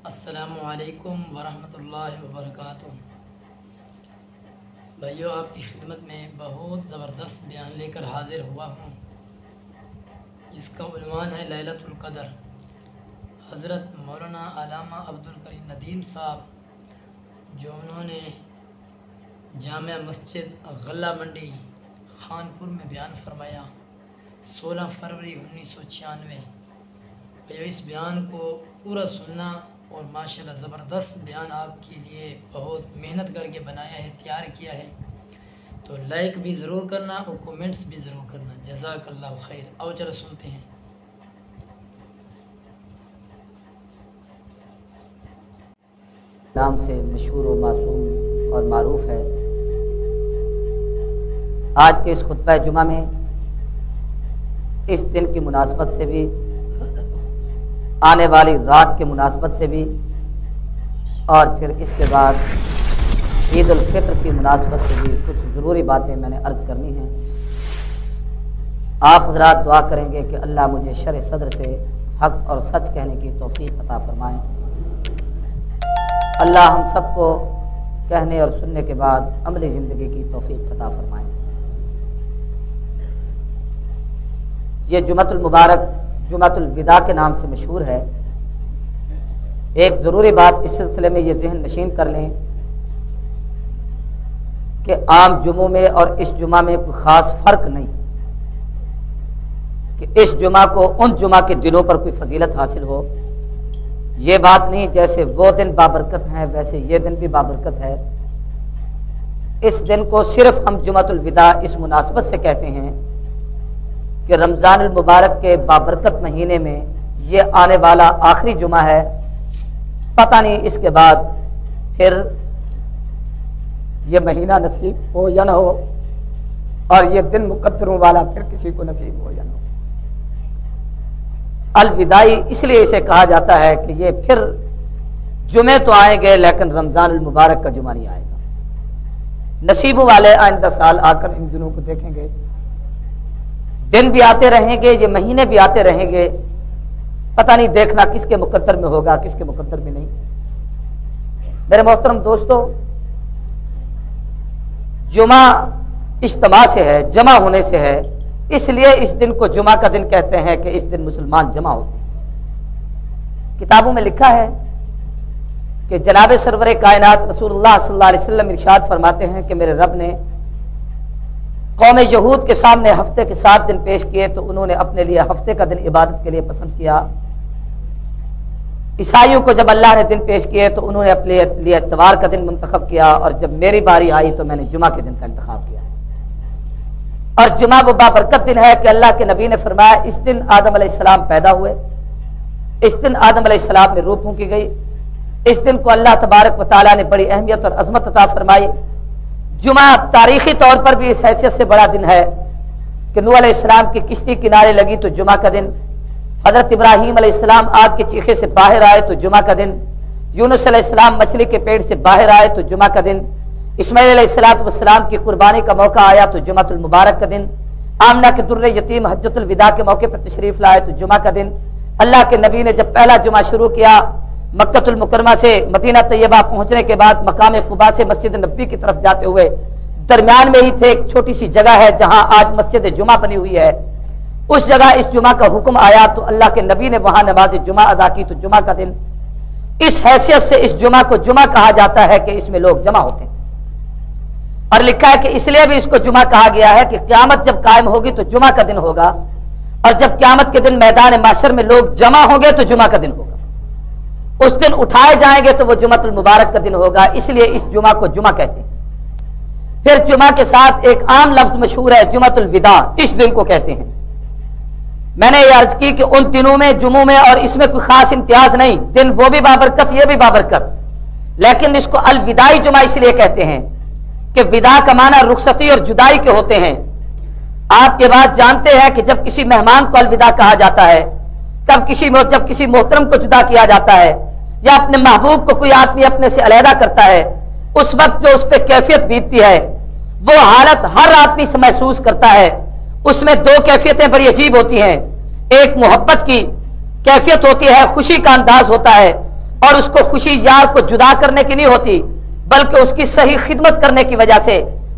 السلام علیکم ورحمۃ اللہ وبرکاتہ۔ بھائیو، آپ کی خدمت میں بہت زبردست بیان لے کر حاضر ہوا ہوں، جس کا عنوان ہے لیلۃ القدر۔ حضرت مولانا علامہ عبدالکریم ندیم صاحب، جو انہوں نے جامع مسجد غلہ منڈی خانپور میں بیان فرمایا 16 فروری 1996۔ بھائیو، اس بیان کو پورا سننا، اور ماشاءاللہ زبردست بیان آپ کے لیے بہت محنت کر کے بنایا ہے، تیار کیا ہے، تو لائک بھی ضرور کرنا اور کومنٹس بھی ضرور کرنا۔ جزاک اللہ خیر۔ آؤ چلو سنتے ہیں۔ نام سے مشہور و معصوم اور معروف ہے۔ آج کے اس خطبہ جمعہ میں اس دن کی مناسبت سے بھی، آنے والی رات کے مناسبت سے بھی، اور پھر اس کے بعد عید الفطر کی مناسبت سے بھی کچھ ضروری باتیں میں نے عرض کرنی ہیں۔ آپ حضرات دعا کریں گے کہ اللہ مجھے شرح صدر سے حق اور سچ کہنے کی توفیق عطا فرمائیں۔ اللہ ہم سب کو کہنے اور سننے کے بعد عملی زندگی کی توفیق عطا فرمائیں۔ یہ جمعۃ المبارک جمعۃ الوداع کے نام سے مشہور ہے۔ ایک ضروری بات اس سلسلے میں یہ ذہن نشین کر لیں کہ عام جمعوں میں اور اس جمعہ میں کوئی خاص فرق نہیں، کہ اس جمعہ کو ان جمعہ کے دنوں پر کوئی فضیلت حاصل ہو، یہ بات نہیں۔ جیسے وہ دن بابرکت ہیں ویسے یہ دن بھی بابرکت ہے۔ اس دن کو صرف ہم جمعۃ الوداع اس مناسبت سے کہتے ہیں کہ رمضان المبارک کے بابرکت مہینے میں یہ آنے والا آخری جمعہ ہے، پتہ نہیں اس کے بعد پھر یہ مہینہ نصیب ہو یا نہ ہو، اور یہ دن مقدروں والا پھر کسی کو نصیب ہو یا نہ ہو۔ الوداعی اس لیے اسے کہا جاتا ہے کہ یہ پھر جمعے تو آئیں گے لیکن رمضان المبارک کا جمعہ نہیں آئے گا۔ نصیبوں والے آئندہ سال آ کر ان دنوں کو دیکھیں گے، دن بھی آتے رہیں گے، یہ مہینے بھی آتے رہیں گے، پتہ نہیں دیکھنا کس کے مقدر میں ہوگا کس کے مقدر میں نہیں۔ میرے محترم دوستو، جمعہ اجتماع سے ہے، جمع ہونے سے ہے، اس لیے اس دن کو جمعہ کا دن کہتے ہیں کہ اس دن مسلمان جمع ہوتے ہیں۔ کتابوں میں لکھا ہے کہ جناب سرور کائنات رسول اللہ صلی اللہ علیہ وسلم ارشاد فرماتے ہیں کہ میرے رب نے قوم یہود کے سامنے ہفتے کے 7 دن پیش کیے تو انہوں نے اپنے لیے ہفتے کا دن عبادت کے لیے پسند کیا۔ عیسائیوں کو جب اللہ نے دن پیش کیے تو انہوں نے اپنے لیے اتوار کا دن منتخب کیا، اور جب میری باری آئی تو میں نے جمعہ کے دن کا انتخاب کیا۔ اور جمعہ وہ بابرکت دن ہے کہ اللہ کے نبی نے فرمایا اس دن آدم علیہ السلام پیدا ہوئے، اس دن آدم علیہ السلام میں روح پھونکی گئی، اس دن کو اللہ تبارک و تعالیٰ نے بڑی اہمیت اور عظمت عطا فرمائی۔ جمعہ تاریخی طور پر بھی اس حیثیت سے بڑا دن ہے کہ نوح علیہ السلام کی کشتی کنارے لگی تو جمعہ کا دن، حضرت ابراہیم علیہ السلام آگ کے چیخے سے باہر آئے تو جمعہ کا دن، یونس علیہ السلام مچھلی کے پیٹ سے باہر آئے تو جمعہ کا دن، اسماعیل علیہ السلام کی قربانی کا موقع آیا تو جمعۃ المبارک کا دن، آمنہ کے در یتیم حجۃ الوداع کے موقع پر تشریف لائے تو جمعہ کا دن۔ اللہ کے نبی نے جب پہلا جمعہ شروع کیا مکۃ المکرمہ سے مدینہ طیبہ پہنچنے کے بعد مقام قباء سے مسجد نبوی کی طرف جاتے ہوئے درمیان میں ہی تھے ایک چھوٹی سی جگہ ہے جہاں آج مسجد جمعہ بنی ہوئی ہے، اس جگہ اس جمعہ کا حکم آیا تو اللہ کے نبی نے وہاں نماز جمعہ ادا کی تو جمعہ کا دن۔ اس حیثیت سے اس جمعہ کو جمعہ کہا جاتا ہے کہ اس میں لوگ جمع ہوتے ہیں، اور لکھا ہے کہ اس لیے بھی اس کو جمعہ کہا گیا ہے کہ قیامت جب قائم ہوگی تو جمعہ کا دن ہوگا، اور جب قیامت کے دن میدان محشر میں لوگ جمع ہوں گے تو جمعہ کا دن ہوگا، اس دن اٹھائے جائیں گے تو وہ جمعۃ المبارک کا دن ہوگا، اس لیے اس جمعہ کو جمعہ کہتے ہیں۔ پھر جمعہ کے ساتھ ایک عام لفظ مشہور ہے جمعۃ الوداع، اس دن کو کہتے ہیں۔ میں نے یہ عرض کی کہ ان دنوں میں جمعوں میں اور اس میں کوئی خاص امتیاز نہیں، دن وہ بھی بابرکت یہ بھی بابرکت، لیکن اس کو الوداعی جمعہ اس لیے کہتے ہیں کہ وداع کا معنی رخصتی اور جدائی کے ہوتے ہیں۔ آپ کے بعد جانتے ہیں کہ جب کسی مہمان کو الوداع کہا جاتا ہے، جب کسی محترم کو جدا کیا جاتا ہے، یا اپنے محبوب کو کوئی آدمی اپنے سے علیحدہ کرتا ہے، اس وقت جو اس پہ کیفیت بیتتی ہے وہ حالت ہر آدمی سے محسوس کرتا ہے۔ اس میں 2 کیفیتیں بڑی عجیب ہوتی ہیں، ایک محبت کی کیفیت ہوتی ہے، خوشی کا انداز ہوتا ہے، اور اس کو خوشی یار کو جدا کرنے کی نہیں ہوتی، بلکہ اس کی صحیح خدمت کرنے کی وجہ سے،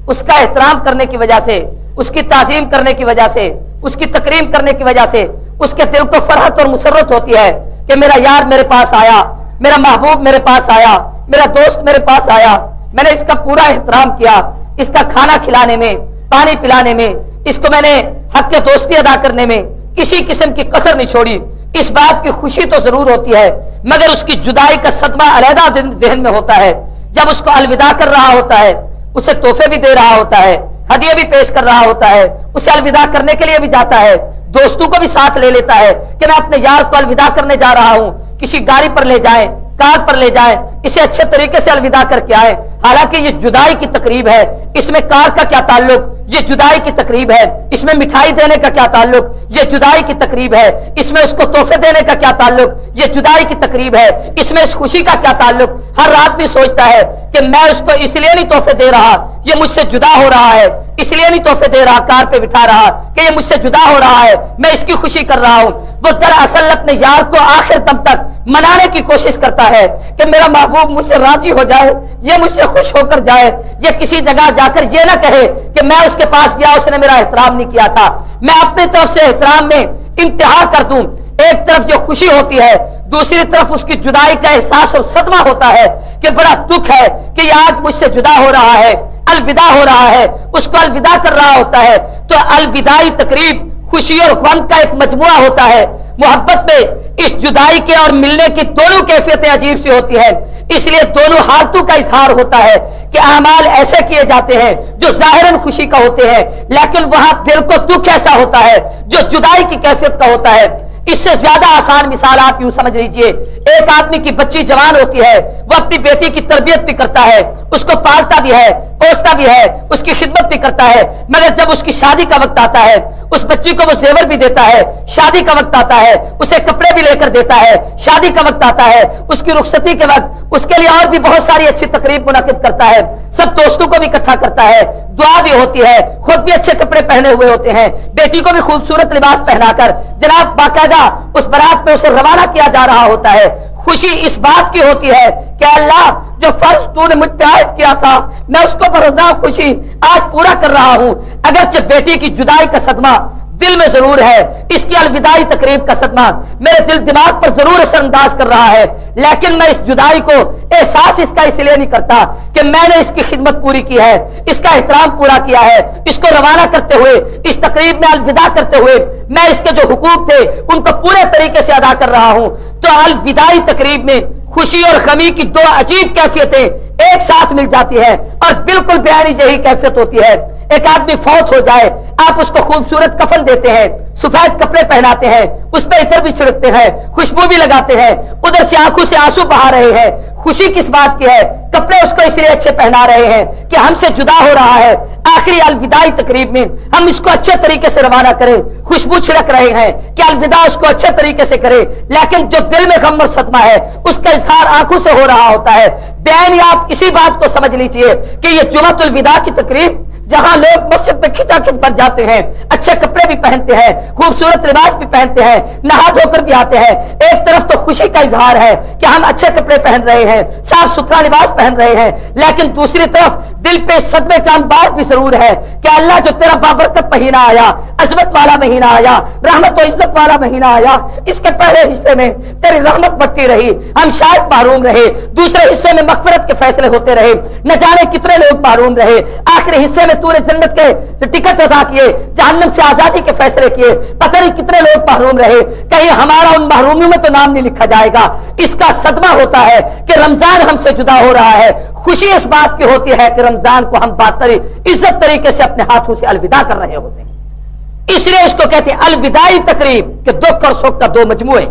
اس کا احترام کرنے کی وجہ سے، اس کی تعظیم کرنے کی وجہ سے، اس کی تکریم کرنے کی وجہ سے اس کے دل کو فرحت اور مسرت ہوتی ہے کہ میرا یار میرے پاس آیا، میرا محبوب میرے پاس آیا، میرا دوست میرے پاس آیا، میں نے اس کا پورا احترام کیا، اس کا کھانا کھلانے میں، پانی پلانے میں، اس کو میں نے حق کے دوستی ادا کرنے میں کسی قسم کی کسر نہیں چھوڑی۔ اس بات کی خوشی تو ضرور ہوتی ہے، مگر اس کی جدائی کا صدمہ علیحدہ ذہن میں ہوتا ہے۔ جب اس کو الوداع کر رہا ہوتا ہے، اسے تحفے بھی دے رہا ہوتا ہے، ہدیے بھی پیش کر رہا ہوتا ہے، اسے الوداع کرنے کے لیے بھی جاتا ہے، دوستوں کو بھی ساتھ لے لیتا ہے کہ میں اپنے یار کو الوداع کرنے جا رہا ہوں، کسی گاڑی پر لے جائیں، کار پر لے جائیں، اسے اچھے طریقے سے الوداع کر کے آئے۔ حالانکہ یہ جدائی کی تقریب ہے، اس میں کار کا کیا تعلق؟ یہ جدائی کی تقریب ہے، اس میں مٹھائی دینے کا کیا تعلق؟ یہ جدائی کی تقریب ہے، اس میں اس کو تحفے دینے کا کیا تعلق؟ یہ جدائی کی تقریب ہے، اس میں اس خوشی کا کیا تعلق؟ ہر آدمی سوچتا ہے کہ میں اس کو اس لیے نہیں تحفے دے رہا، یہ مجھ سے جدا ہو رہا ہے، اس لیے نہیں تحفے دے رہا، کار پہ بٹھا رہا کہ یہ مجھ سے جدا ہو رہا ہے، میں اس کی خوشی کر رہا ہوں۔ وہ دراصل اپنے یار کو آخر دم تک منانے کی کوشش کرتا ہے کہ میرا محبوب مجھ سے راضی ہو جائے، یہ مجھ سے خوش ہو کر جائے، یہ کسی جگہ جا کر یہ نہ کہے کہ میں اس کے پاس گیا، اس نے میرا احترام نہیں کیا تھا۔ میں اپنی طرف سے احترام میں انتہا کر دوں۔ ایک طرف جو خوشی ہوتی ہے، دوسری طرف اس کی جدائی کا احساس اور صدمہ ہوتا ہے کہ بڑا دکھ ہے کہ یہ آج مجھ سے جدا ہو رہا ہے، الوداع ہو رہا ہے، اس کو الوداع کر رہا ہوتا ہے۔ تو الوداعی تقریب خوشی اور غم کا ایک مجموعہ ہوتا ہے۔ محبت میں اس جدائی کے اور ملنے کی دونوں کیفیتیں عجیب سی ہوتی ہیں، اس لیے دونوں حالتوں کا اظہار ہوتا ہے کہ اعمال ایسے کیے جاتے ہیں جو ظاہراً خوشی کا ہوتے ہیں، لیکن وہاں دل کو دکھ ایسا ہوتا ہے جو جدائی کی کیفیت کا ہوتا ہے۔ اس سے زیادہ آسان مثال آپ یوں سمجھ لیجئے، ایک آدمی کی بچی جوان ہوتی ہے، وہ اپنی بیٹی کی تربیت بھی کرتا ہے، اس کو پالتا بھی ہے، پوستا بھی ہے، اس کی خدمت بھی کرتا ہے، مگر جب اس کی شادی کا وقت آتا ہے اس بچی کو وہ زیور بھی دیتا ہے، شادی کا وقت آتا ہے اسے کپڑے بھی لے کر دیتا ہے، شادی کا وقت آتا ہے اس کی رخصتی کے وقت اس کے لیے اور بھی بہت ساری اچھی تقریب منعقد کرتا ہے، سب دوستوں کو بھی اکٹھا کرتا ہے، دعا بھی ہوتی ہے، خود بھی اچھے کپڑے پہنے ہوئے ہوتے ہیں، بیٹی کو بھی خوبصورت لباس پہنا کر جناب باقاعدہ اس برات میں اسے روانہ کیا جا رہا ہوتا ہے۔ خوشی اس بات کی ہوتی ہے کہ اللہ جو فرض تو نے مجھ پہ عائد کیا تھا میں اس کو برضا خوشی آج پورا کر رہا ہوں۔ اگرچہ بیٹی کی جدائی کا صدمہ دل میں ضرور ہے، اس کی الوداعی تقریب کا صدمہ میرے دل دماغ پر ضرور اثر انداز کر رہا ہے، لیکن میں اس جدائی کو احساس اس کا اس لیے نہیں کرتا کہ میں نے اس کی خدمت پوری کی ہے، اس کا احترام پورا کیا ہے، اس کو روانہ کرتے ہوئے اس تقریب میں الوداع کرتے ہوئے میں اس کے جو حقوق تھے ان کو پورے طریقے سے ادا کر رہا ہوں۔ تو الوداعی تقریب میں خوشی اور غمی کی دو عجیب کیفیتیں ایک ساتھ مل جاتی ہے اور بالکل بیانی یہی کیفیت ہوتی ہے۔ ایک آدمی فوت ہو جائے، آپ اس کو خوبصورت کفن دیتے ہیں، سفید کپڑے پہناتے ہیں، اس پہ عطر بھی چھڑکتے ہیں، خوشبو بھی لگاتے ہیں، ادھر سے آنکھوں سے آنسو بہا رہے ہیں۔ خوشی کس بات کی ہے؟ کپڑے اس کو اس لیے اچھے پہنا رہے ہیں کہ ہم سے جدا ہو رہا ہے۔ آخری الوداعی تقریب میں ہم اس کو اچھے طریقے سے روانہ کریں، خوشبو چھڑک رہے ہیں کہ الوداع اس کو اچھے طریقے سے کرے، لیکن جو دل میں غم اور صدمہ ہے اس کا اظہار آنکھوں سے ہو رہا ہوتا ہے۔ بیان آپ اسی بات کو سمجھ لیجئے کہ یہ جمعۃ الوداع کی تقریب جہاں لوگ مسجد میں کھچا کھچ بن جاتے ہیں، اچھے کپڑے بھی پہنتے ہیں، خوبصورت لباس بھی پہنتے ہیں، نہا دھو کر بھی آتے ہیں، ایک طرف تو خوشی کا اظہار ہے کہ ہم اچھے کپڑے پہن رہے ہیں، صاف ستھرا لباس پہن رہے ہیں، لیکن دوسری طرف دل پہ صدمے کا انبار بھی ضرور ہے کہ اللہ جو تیرا بابرکت مہینہ آیا، عظمت والا مہینہ آیا، رحمت و عزت والا مہینہ آیا، اس کے پہلے حصے میں تیری رحمت بڑھتی رہی، ہم شاید محروم رہے، دوسرے حصے میں مغفرت کے فیصلے ہوتے رہے، نہ جانے کتنے لوگ محروم رہے، آخری حصے میں تو نے جنت کے ٹکٹ ادا کیے، جہنم سے آزادی کے فیصلے کیے، پتہ نہیں کتنے لوگ محروم رہے، کہیں ہمارا ان محرومیوں میں تو نام نہیں لکھا جائے گا۔ اس کا صدمہ ہوتا ہے کہ رمضان ہم سے جدا ہو رہا ہے۔ خوشی اس بات کی ہوتی ہے کہ رمضان کو ہم بہترین عزت طریقے سے اپنے ہاتھوں سے الوداع کر رہے ہوتے ہیں، اس لیے اس کو کہتے ہیں الوداعی تقریب کہ دکھ اور سکھ کا دو مجموعے،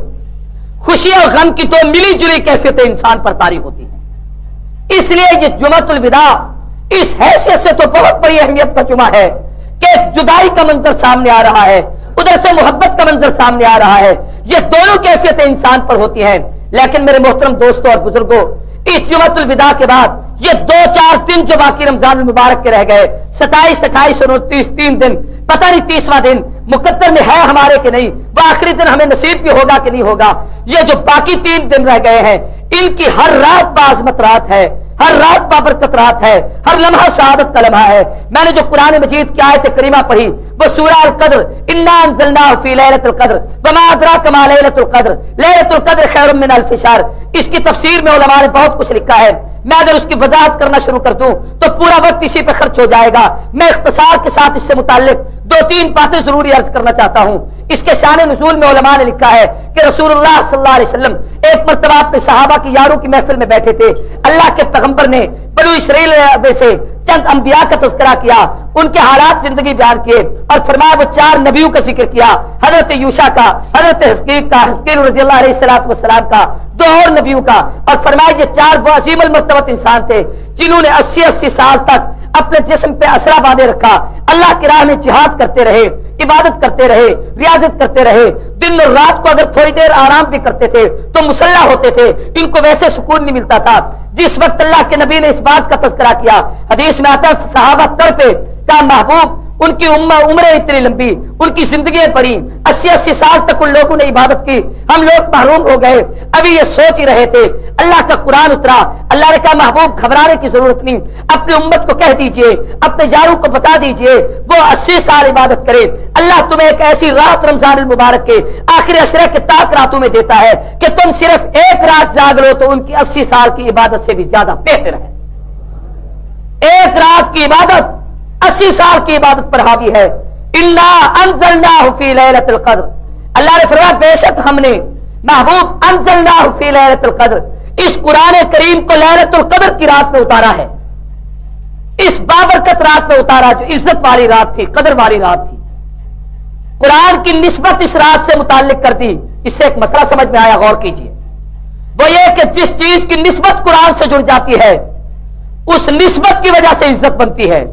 خوشی اور غم کی دو ملی جلی کیفیتیں انسان پر طاری ہوتی ہیں۔ اس لیے یہ جمعۃ الوداع اس حیثیت سے تو بہت بڑی اہمیت کا جمعہ ہے کہ جدائی کا منظر سامنے آ رہا ہے، ادھر سے محبت کا منظر سامنے آ رہا ہے، یہ دونوں کیفیتیں انسان پر ہوتی ہیں۔ لیکن میرے محترم دوستوں اور بزرگوں، اس جمعۃ الوداع کے بعد یہ 2-4 دن جو باقی رمضان المبارک کے رہ گئے، 27، 28 اور 29، 3 دن، پتہ نہیں 30واں دن مقدر میں ہے ہمارے کہ نہیں، وہ آخری دن ہمیں نصیب بھی ہوگا کہ نہیں ہوگا، یہ جو باقی 3 دن رہ گئے ہیں ان کی ہر رات بعظمت رات ہے، ہر رات بابرکت رات ہے، ہر لمحہ سعادت کا لمحہ ہے۔ میں نے جو قرآن مجید کی آیت کریمہ پڑھی وہ سورہ القدر، انا انزلناہ فی لیلۃ القدر وما ادراک ما لیلۃ القدر، لیلۃ القدر خیر من الف شہر۔ اس کی تفسیر میں علماء نے بہت کچھ لکھا ہے، میں اگر اس کی وضاحت کرنا شروع کر دوں تو پورا وقت اسی پہ خرچ ہو جائے گا۔ میں اختصار کے ساتھ اس سے متعلق 2-3 باتیں ضروری عرض کرنا چاہتا ہوں۔ اس کے شان نزول میں علماء نے لکھا ہے کہ رسول اللہ صلی اللہ علیہ وسلم ایک مرتبہ اپنے صحابہ کی یاروں کی محفل میں بیٹھے تھے، اللہ کے پیغمبر نے بنو اسرائیل میں سے چند انبیاء کا تذکرہ کیا، ان کے حالات زندگی بیان کیے اور فرمایا وہ 4 نبیوں کا ذکر کیا، حضرت یوشع کا، حضرت حزقیل کا، حزقیل رضی اللہ علیہ السلام کا، 2 اور نبیوں کا، اور فرمایا یہ 4 وہ عظیم المرتبت انسان تھے جنہوں نے 80 سال تک اپنے جسم پہ اسرا باندھے رکھا، اللہ کی راہ میں جہاد کرتے رہے، عبادت کرتے رہے، ریاضت کرتے رہے، دن اور رات کو اگر تھوڑی دیر آرام بھی کرتے تھے تو مسلح ہوتے تھے، ان کو ویسے سکون نہیں ملتا تھا۔ جس وقت اللہ کے نبی نے اس بات کا تذکرہ کیا، حدیث میں آتا ہے صحابہ تڑپے، کہا محبوب ان کی عمریں اتنی لمبی، ان کی زندگیاں پڑی، 80 سال تک ان لوگوں نے عبادت کی، ہم لوگ محروم ہو گئے، ابھی یہ سوچ ہی رہے تھے۔ اللہ کا قرآن اترا، اللہ نے کہا محبوب گھبرانے کی ضرورت نہیں، اپنی امت کو کہہ دیجئے، اپنے یاروں کو بتا دیجئے وہ 80 سال عبادت کرے، اللہ تمہیں ایک ایسی رات رمضان المبارک کے آخری عشرے کے تاک راتوں میں دیتا ہے کہ تم صرف ایک رات جاگ لو تو ان کی 80 سال کی عبادت سے بھی زیادہ بہتر ہے۔ ایک رات کی عبادت 80 سال کی عبادت پر حاوی ہے۔ انا انزلناہ فی لیلۃ القدر، اللہ نے فرمایا بے شک ہم نے محبوب انزلناہ فی لیلۃ القدر، اس قرآن کریم کو لیلۃ القدر کی رات میں اتارا ہے، اس بابرکت رات میں اتارا جو عزت والی رات تھی، قدر والی رات تھی۔ قرآن کی نسبت اس رات سے متعلق کر دی، اس سے ایک مسئلہ سمجھ میں آیا، غور کیجیے۔ وہ یہ کہ جس چیز کی نسبت قرآن سے جڑ جاتی ہے اس نسبت کی وجہ سے عزت بنتی ہے۔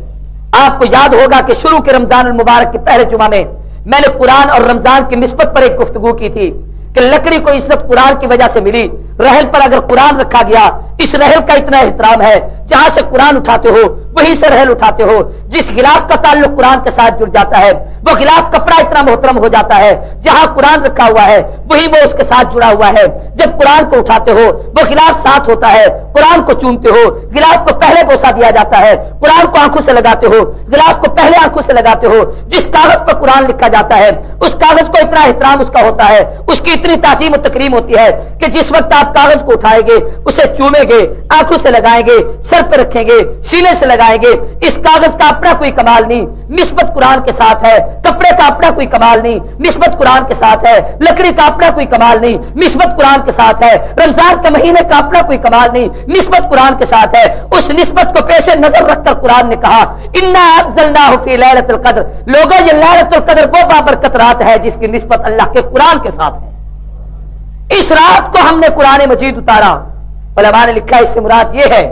آپ کو یاد ہوگا کہ شروع کے رمضان المبارک کے پہلے جمعہ میں میں نے قرآن اور رمضان کی نسبت پر ایک گفتگو کی تھی کہ لکڑی کو عزت قرآن کی وجہ سے ملی، رحل پر اگر قرآن رکھا گیا، اس رحل کا اتنا احترام ہے، جہاں سے قرآن اٹھاتے ہو وہیں سے رحل اٹھاتے ہو، جس غلاف کا تعلق قرآن کے ساتھ جڑ جاتا ہے وہ غلاف کپڑا اتنا محترم ہو جاتا ہے، جہاں قرآن رکھا ہوا ہے وہی وہ اس کے ساتھ جڑا ہوا ہے۔ جب قرآن کو اٹھاتے ہو وہ غلاف ساتھ ہوتا ہے، قرآن کو چومتے ہو، غلاف کو پہلے بوسہ دیا جاتا ہے، قرآن کو آنکھوں سے لگاتے ہو، غلاف کو پہلے آنکھوں سے لگاتے ہو، جس کاغذ پر قرآن لکھا جاتا ہے اس کاغذ کو اتنا احترام اس کا ہوتا ہے، اس کی اتنی تعظیم و تکریم ہوتی ہے کہ جس وقت آپ کاغذ کو اٹھائیں گے اسے چومیں گے، آنکھوں سے لگائیں گے، سر پہ رکھیں گے، سینے سے لگائیں گے، اس کاغذ کا اپنا کوئی کمال نہیں، نسبت قرآن کے ساتھ ہے، کپڑے کا اپنا کوئی کمال نہیں، نسبت قرآن کے ساتھ ہے، لکڑی کا اپنا کوئی کمال نہیں، نسبت قرآن کے ساتھ ہے، رمضان کے مہینے کا اپنا کوئی کمال نہیں، نسبت قرآن کے ساتھ ہے۔ اس نسبت کو پیش نظر رکھ کر قرآن نے کہا انا انزلناہ فی لیلۃ القدر، لوگوں یہ لیلۃ القدر وہ بابرکت رات ہے جس کی نسبت اللہ کے قرآن کے ساتھ ہے۔ اس رات کو ہم نے قرآن مجید اتارا، علماء نے لکھا اس سے مراد یہ ہے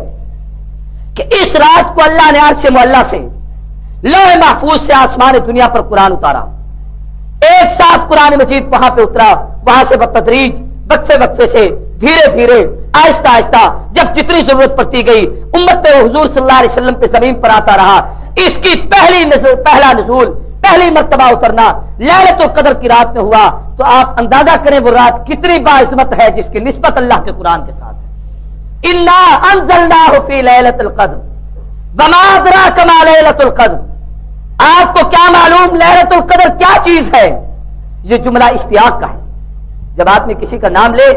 کہ اس رات کو اللہ نے عرش معلیٰ سے، لوح محفوظ سے آسمان دنیا پر قرآن اتارا، ایک ساتھ قرآن مجید وہاں پہ اترا، وہاں سے بتدریج وقفے وقفے سے دھیرے دھیرے آہستہ آہستہ جب جتنی ضرورت پڑتی گئی امت پہ حضور صلی اللہ علیہ وسلم پہ زمین پر آتا رہا۔ اس کی پہلا نزول، پہلی مرتبہ اترنا لیلۃ القدر کی رات میں ہوا، تو آپ اندازہ کریں وہ رات کتنی باعظمت ہے جس کی نسبت اللہ کے قرآن کے ساتھ ہے۔ انا انزلناہ فی لیلۃ القدر وما ادراک ما لیلۃ القدر، آپ کو کیا معلوم لیلۃ القدر کیا چیز ہے؟ یہ جملہ اشتیاق کا ہے۔ جب آدمی کسی کا نام لے،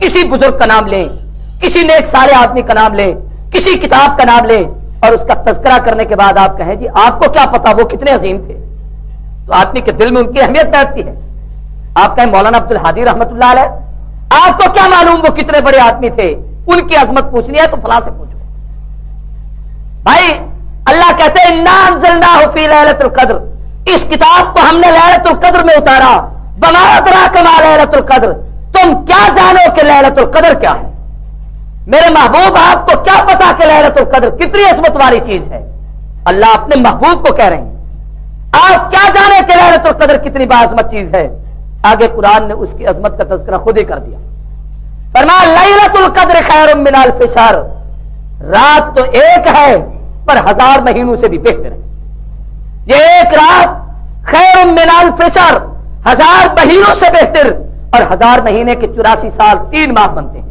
کسی بزرگ کا نام لیں، کسی نیک صالح آدمی کا نام لیں، کسی کتاب کا نام لیں اور اس کا تذکرہ کرنے کے بعد آپ کہیں جی آپ کو کیا پتا وہ کتنے عظیم تھے، تو آدمی کے دل میں ان کی اہمیت بیٹھتی ہے۔ آپ کہیں مولانا عبد الحادی رحمت اللہ علیہ، آپ کو کیا معلوم وہ کتنے بڑے آدمی تھے، ان کی عظمت پوچھنی ہے تو فلاں سے پوچھو۔ بھائی اللہ کہتے ہیں انا انزلناہ فی لیلۃ القدر، اس کتاب کو ہم نے لیلۃ القدر میں اتارا، وما ادراک ما لیلۃ القدر، تم کیا جانو کہ لیلۃ القدر کیا ہے؟ میرے محبوب آپ کو کیا پتا کہ لیلۃ القدر کتنی عظمت والی چیز ہے؟ اللہ اپنے محبوب کو کہہ رہے ہیں آپ کیا جانے کہ لیلۃ القدر کتنی باعظمت چیز ہے؟ آگے قرآن نے اس کی عظمت کا تذکرہ خود ہی کر دیا، فرمایا لیلۃ القدر خیر من الف شہر، رات تو ایک ہے پر 1000 مہینوں سے بھی بہتر ہے۔ یہ ایک رات خیر من الف شہر، 1000 مہینوں سے بہتر، اور 1000 مہینے کے 84 سال 3 ماہ بنتے ہیں۔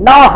9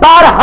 12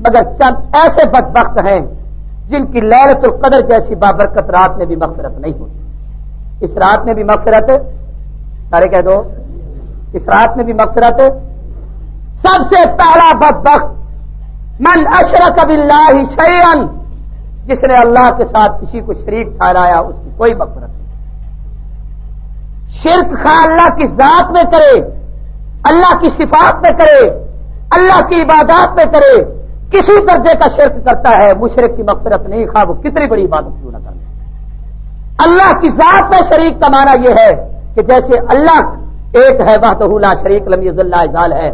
مگر چند ایسے بدبخت ہیں جن کی لیلۃ القدر جیسی بابرکت رات میں بھی مغفرت نہیں ہوتی. اس رات میں بھی مغفرت، سارے کہہ دو، اس رات میں بھی مغفرت. سب سے پہلا بدبخت من اشرک باللہ شیئا، جس نے اللہ کے ساتھ کسی کو شریک ٹھہرایا، اس کی کوئی مغفرت نہیں. شرک خواہ اللہ کی ذات میں کرے، اللہ کی صفات میں کرے، اللہ کی عبادات میں کرے، کسی درجے کا شرک کرتا ہے، مشرک کی مغفرت نہیں، خواہ وہ کتنی بڑی عبادت کیوں نہ کرے. اللہ کی ذات میں شریک کا معنی یہ ہے کہ جیسے اللہ ایک ہے، وحدہ لا شریک لم یزل لا یزال ہے،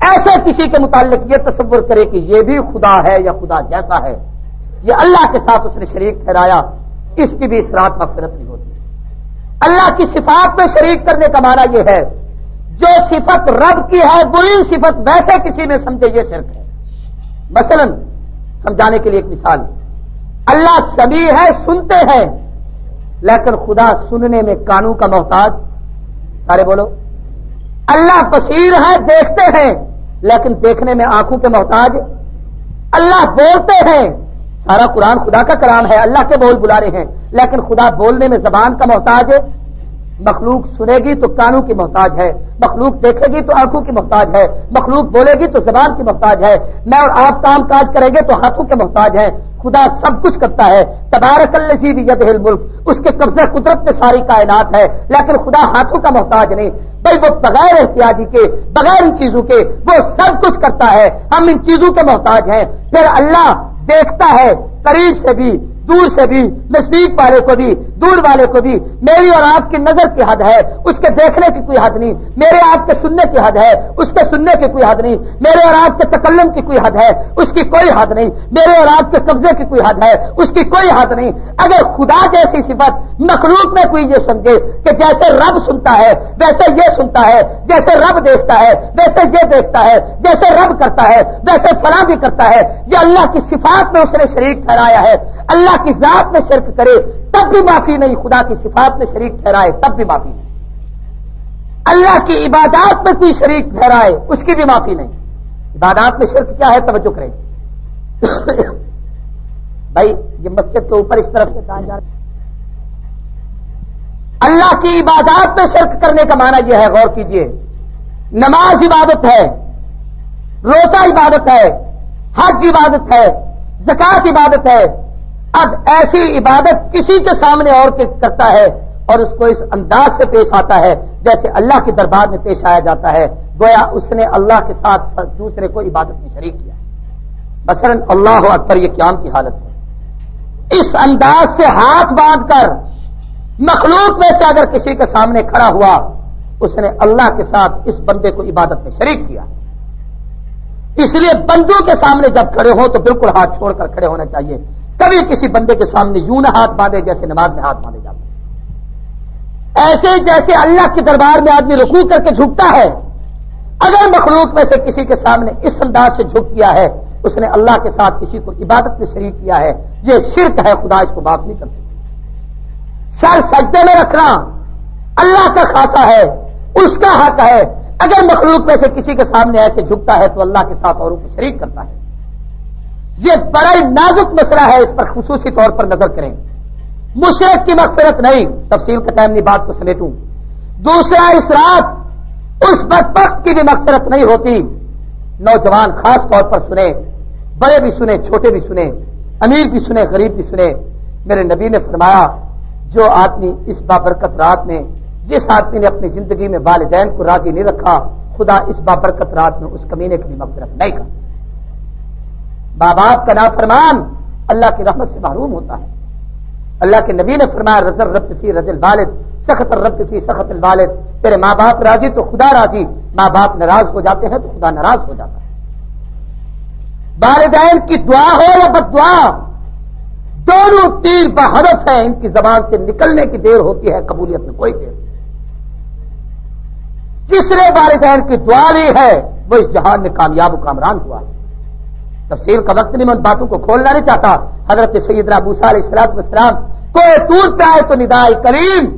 ایسے کسی کے متعلق یہ تصور کرے کہ یہ بھی خدا ہے یا خدا جیسا ہے، یہ اللہ کے ساتھ اس نے شریک ٹھہرایا، اس کی بھی اس رات مغفرت نہیں ہوتی. اللہ کی صفات میں شریک کرنے کا معنی یہ ہے جو صفت رب کی ہے وہی صفت ویسے کسی میں سمجھے، یہ شرک ہے. مثلا سمجھانے کے لیے ایک مثال، اللہ سمیع ہے، سنتے ہیں، لیکن خدا سننے میں کانوں کا محتاج، سارے بولو. اللہ بصیر ہے، دیکھتے ہیں، لیکن دیکھنے میں آنکھوں کے محتاج. اللہ بولتے ہیں، سارا قرآن خدا کا کلام ہے، اللہ کے بول بلا رہے ہیں، لیکن خدا بولنے میں زبان کا محتاج ہے. مخلوق سنے گی تو کانوں کی محتاج ہے، مخلوق دیکھے گی تو آنکھوں کی محتاج ہے، مخلوق بولے گی تو زبان کی محتاج ہے، میں اور آپ کام کاج کریں گے تو ہاتھوں کے محتاج ہے. خدا سب کچھ کرتا ہے. تبارک الذی بیدہ الملک، اس کے قبضہ قدرت میں ساری کائنات ہے، لیکن خدا ہاتھوں کا محتاج نہیں. بھائی وہ بغیر احتیاجی کے، بغیر ان چیزوں کے وہ سب کچھ کرتا ہے، ہم ان چیزوں کے محتاج ہیں. پھر اللہ دیکھتا ہے، قریب سے بھی، دور سے بھی، نزدیک والے کو بھی، دور والے کو بھی. میری اور آپ کی نظر کی حد ہے، اس کے دیکھنے کی کوئی حد نہیں. میرے آپ کے سننے کی حد ہے، اس کے سننے کی کوئی حد نہیں. میرے اور آپ کے تکلم کی کوئی حد ہے، اس کی کوئی حد نہیں. میرے اور آپ کے قبضے کی کوئی حد ہے، اس کی کوئی حد نہیں. اگر خدا جیسی صفت مخلوق میں کوئی یہ سمجھے کہ جیسے رب سنتا ہے ویسے یہ سنتا ہے، جیسے رب دیکھتا ہے ویسے یہ دیکھتا ہے، جیسے رب کرتا ہے ویسے فلاں بھی کرتا ہے، یہ اللہ کی صفات میں اس نے شریک ٹھہرایا ہے. اللہ کی ذات میں شرک کرے تب بھی معافی نہیں، خدا کی صفات میں شریک ٹھہرائے تب بھی معافی نہیں. اللہ کی عبادات میں کوئی شریک ٹھہرائے اس کی بھی معافی نہیں. عبادات میں شرک کیا ہے، توجہ کریں. بھائی یہ مسجد کے اوپر اس طرف سے کہاں جا رہا، اللہ کی عبادات میں شرک کرنے کا معنی یہ ہے، غور کیجئے. نماز عبادت ہے، روزہ عبادت ہے، حج عبادت ہے، زکات عبادت ہے. اب ایسی عبادت کسی کے سامنے اور کرتا ہے اور اس کو اس انداز سے پیش آتا ہے جیسے اللہ کے دربار میں پیش آیا جاتا ہے، گویا اس نے اللہ کے ساتھ دوسرے کو عبادت میں شریک کیا. مثلا اللہ اکبر، یہ قیام کی حالت ہے. اس انداز سے ہاتھ باندھ کر مخلوق میں سے اگر کسی کے سامنے کھڑا ہوا، اس نے اللہ کے ساتھ اس بندے کو عبادت میں شریک کیا. اس لیے بندوں کے سامنے جب کھڑے ہو تو بالکل ہاتھ چھوڑ کر کھڑے ہونا چاہیے. کبھی کسی بندے کے سامنے یوں نہ ہاتھ باندھے جیسے نماز میں ہاتھ باندھے جاتے ہیں. ایسے جیسے اللہ کے دربار میں آدمی رکوع کر کے جھکتا ہے، اگر مخلوق میں سے کسی کے سامنے اس انداز سے جھک کیا ہے، اس نے اللہ کے ساتھ کسی کو عبادت میں شریک کیا ہے. یہ شرک ہے، خدا اس کو معاف نہیں کرتا. سر سجدے میں رکھنا اللہ کا خاصہ ہے، اس کا حق ہے. اگر مخلوق میں سے کسی کے سامنے ایسے جھکتا ہے تو اللہ کے ساتھ اوروں کو شریک کرتا ہے. یہ بڑا ہی نازک مسئلہ ہے، اس پر خصوصی طور پر نظر کریں. مشرک کی مغفرت نہیں، تفصیل کا ٹائم نہیں، بات کو سمیٹوں. دوسرا، اس رات اس بدبخت کی بھی مغفرت نہیں ہوتی. نوجوان خاص طور پر سنے، بڑے بھی سنے، چھوٹے بھی سنے، امیر بھی سنے، غریب بھی سنے. میرے نبی نے فرمایا جو آدمی اس بابرکت رات میں، جس آدمی نے اپنی زندگی میں والدین کو راضی نہیں رکھا، خدا اس بابرکت رات میں اس کمینے کی بھی مغفرت نہیں کرتا. ماں باپ کا نافرمان اللہ کی رحمت سے محروم ہوتا ہے. اللہ کے نبی نے فرمایا رضا الرب فی رضا الوالد، سخط الرب فی سخط الوالد. تیرے ماں باپ راضی تو خدا راضی، ماں باپ ناراض ہو جاتے ہیں تو خدا ناراض ہو جاتا ہے. والدین کی دعا ہو یا بد دعا، دونوں تیر بہدف ہیں. ان کی زبان سے نکلنے کی دیر ہوتی ہے، قبولیت میں کوئی دیر نہیں. جس نے والدین کی دعا لی ہے وہ اس جہان میں کامیاب و کامران ہوا ہے. تفسیر کا وقت نہیں، میں ان باتوں کو کھولنا نہیں چاہتا. حضرت سیدنا موسیٰ علیہ السلام کوئی طور پہ آئے تو ندائے کریم،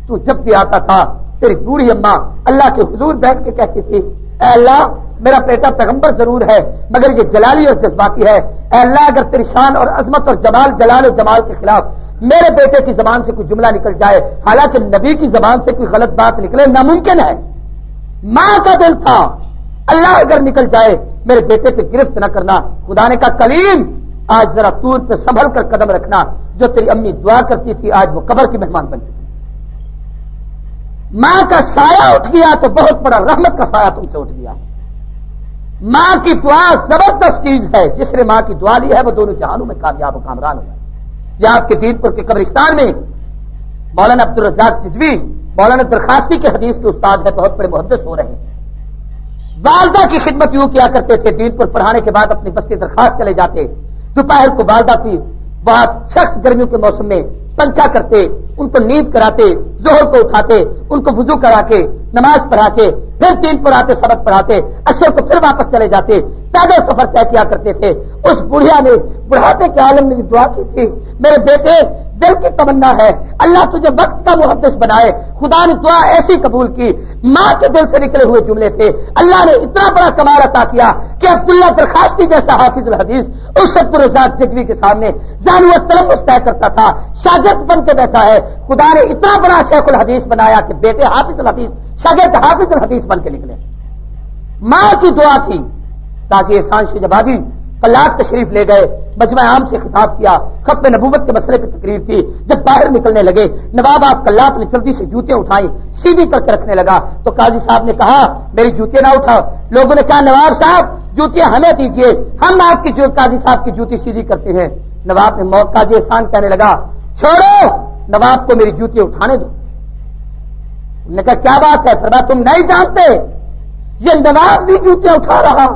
تو جب بھی آتا تھا تیری بوڑھی اماں اللہ کے حضور بیٹھ کے کہتی تھی اے اللہ میرا بیٹا پیغمبر ضرور ہے مگر یہ جلالی اور جذباتی ہے، اے اللہ اگر تیری شان اور عظمت اور جلال و جمال کے خلاف میرے بیٹے کی زبان سے کوئی جملہ نکل جائے، حالانکہ نبی کی زبان سے کوئی غلط بات نکلے ناممکن ہے، ماں کا دل تھا، اللہ اگر نکل جائے میرے بیٹے پہ گرفت نہ کرنا۔ خدا نے کہا کلیم آج ذرا طور پہ سنبھل کر قدم رکھنا، جو تیری امی دعا کرتی تھی آج وہ قبر کی مہمان بن چکی۔ ماں کا سایہ اٹھ گیا تو بہت بڑا رحمت کا سایہ تم سے اٹھ گیا۔ ماں کی دعا زبردست چیز ہے، جس نے ماں کی دعا لی ہے وہ دونوں جہانوں میں کامیاب و کامران ہوا۔ یہ آپ کے دین پور کے قبرستان میں مولانا عبدالرزاق ججوی مولانا درخواستی کے حدیث کے استاد ہے، بہت بڑے محدث ہو رہے ہیں۔ والدہ کی خدمت یوں کیا کرتے تھے، دین پور پڑھانے کے بعد اپنی بستی درخواست چلے جاتے، دوپہر کو والدہ کی بہت سخت گرمیوں کے موسم میں پنکھا کرتے، ان کو نیند کراتے، ظہر کو اٹھاتے، ان کو وضو کرا کے نماز پڑھا کے پھر دین پر آتے سبق پڑھاتے، عصر کو پھر واپس چلے جاتے، پیدل سفر طے کیا کرتے تھے۔ اس بڑھیا نے بڑھاپے کے عالم میں دعا کی تھی، میرے بیٹے دل کی تمنا ہے اللہ تجھے وقت کا محدث بنائے۔ خدا نے دعا ایسی قبول کی، ماں کے دل سے نکلے ہوئے جملے تھے، اللہ نے اتنا بڑا کمال عطا کیا کہ عبداللہ درخواستی جیسا حافظ الحدیث اس عبدالرزاق ججوی کے سامنے زانو تلمس طے کرتا تھا، شاگرد بن کے بیٹھا ہے۔ خدا نے اتنا بڑا شیخ الحدیث بنایا کہ بیٹے حافظ الحدیث، شاگرد حافظ الحدیث بن کے نکلے۔ ماں کی دعا تھی۔ قاضی احسان شجابادی کلات تشریف لے گئے، مجمع عام سے خطاب کیا، ختم نبوت کے مسئلے پہ تقریر تھی۔ جب باہر نکلنے لگے نواب آپ کلات نے جلدی سے جوتیاں اٹھائیں، سیدھی کر کے رکھنے لگا تو قاضی صاحب نے کہا میری جوتیاں نہ اٹھاؤ۔ لوگوں نے کہا نواب صاحب جوتیاں ہمیں دیجیے، ہم آپ کی قاضی صاحب کی جوتی سیدھی کرتے ہیں۔ نواب نے قاضی احسان کہنے لگا چھوڑو نواب کو میری جوتیاں اٹھانے دو۔ انہوں نے کہا کیا بات ہے؟ فرمایا تم نہیں جانتے یہ نواب بھی جوتیاں اٹھا رہا،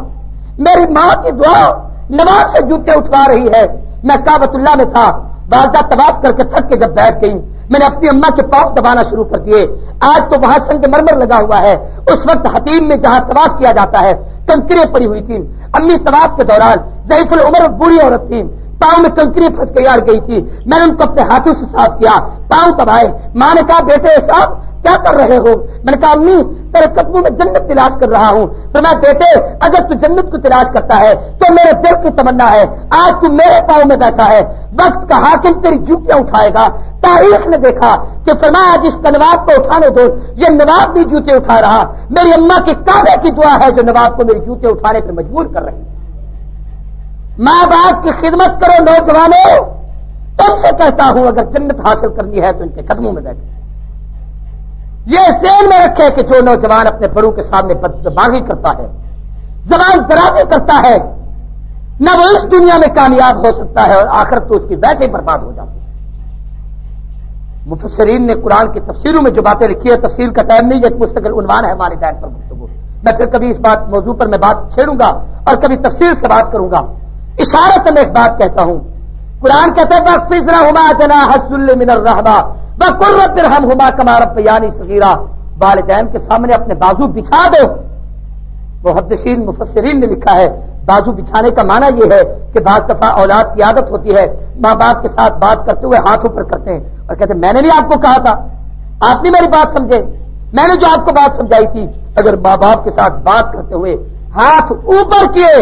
میری ماں کی دعا نواب سے جوتیاں اٹھوا رہی ہے۔ میں کعبۃ اللہ میں تھا، والدہ طواف کر کے تھک کے جب بیٹھ گئی میں نے اپنی اماں کے پاؤں دبانا شروع کر دیے۔ آج تو وہاں سنگ مرمر لگا ہوا ہے، اس وقت حتیم میں جہاں طواف کیا جاتا ہے کنکریاں پڑی ہوئی تھی۔ امی طواف کے دوران ضعیف العمر بوڑھی عورت تھی، پاؤں میں کنکریاں پھنس کے اڑ گئی تھی، میں نے ان کو اپنے ہاتھوں سے صاف کیا، پاؤں دبائے۔ ماں نے کہا بیٹے صاحب کیا کر رہے ہو؟ میں نے کہا امی تیرے قدموں میں جنت تلاش کر رہا ہوں۔ تو میں بیٹے اگر تو جنت کو تلاش کرتا ہے تو میرے دل کی تمنا ہے آج تو میرے پاؤں میں بیٹھا ہے، وقت کا حاکم تیری جوتیاں اٹھائے گا۔ تاریخ نے دیکھا کہ فرمایا جس کا نواب کو اٹھانے دو، یہ نواب بھی جوتے اٹھا رہا۔ میری اماں کی کعبے کی دعا ہے جو نواب کو میری جوتے اٹھانے پہ مجبور کر رہی ہے۔ ماں باپ کی خدمت کرو نوجوانوں، تم سے کہتا ہوں اگر جنت حاصل کرنی ہے تو ان کے قدموں میں بیٹھو۔ یہ ذہن میں رکھے کہ جو نوجوان اپنے بڑوں کے سامنے بدزبانی کرتا ہے، زبان درازی کرتا ہے، نہ وہ اس دنیا میں کامیاب ہو سکتا ہے اور آخرت تو اس کی ویسے ہی برباد ہو جاتی ہے۔ مفسرین نے قرآن کی تفسیروں میں جو باتیں لکھی ہے، تفسیر کا ٹائم نہیں، ایک مستقل عنوان ہے والدین پر گفتگو، میں پھر کبھی اس بات موضوع پر میں بات چھیڑوں گا اور کبھی تفسیر سے بات کروں گا۔ اشارت میں ایک بات کہتا ہوں، قرآن کہتا ہے وَاخْفِضْ لَهُمَا جَنَاحَ الذُّلِّ مِنَ الرَّحْمَةِ وَقُلْ رَبِّ ارْحَمْهُمَا كَمَا رَبَّيَانِي صَغِيرًا۔ والدین کے سامنے اپنے بازو بچھا دو۔ محدثین مفسرین نے لکھا ہے بازو بچھانے کا معنی یہ ہے کہ بعض دفعہ اولاد کی عادت ہوتی ہے ماں باپ کے ساتھ بات کرتے ہوئے ہاتھ اوپر کرتے ہیں اور کہتے ہیں میں نے نہیں آپ کو کہا تھا، آپ نے میری بات سمجھے، میں نے جو آپ کو بات سمجھائی تھی۔ اگر ماں باپ کے ساتھ بات کرتے ہوئے ہاتھ اوپر کیے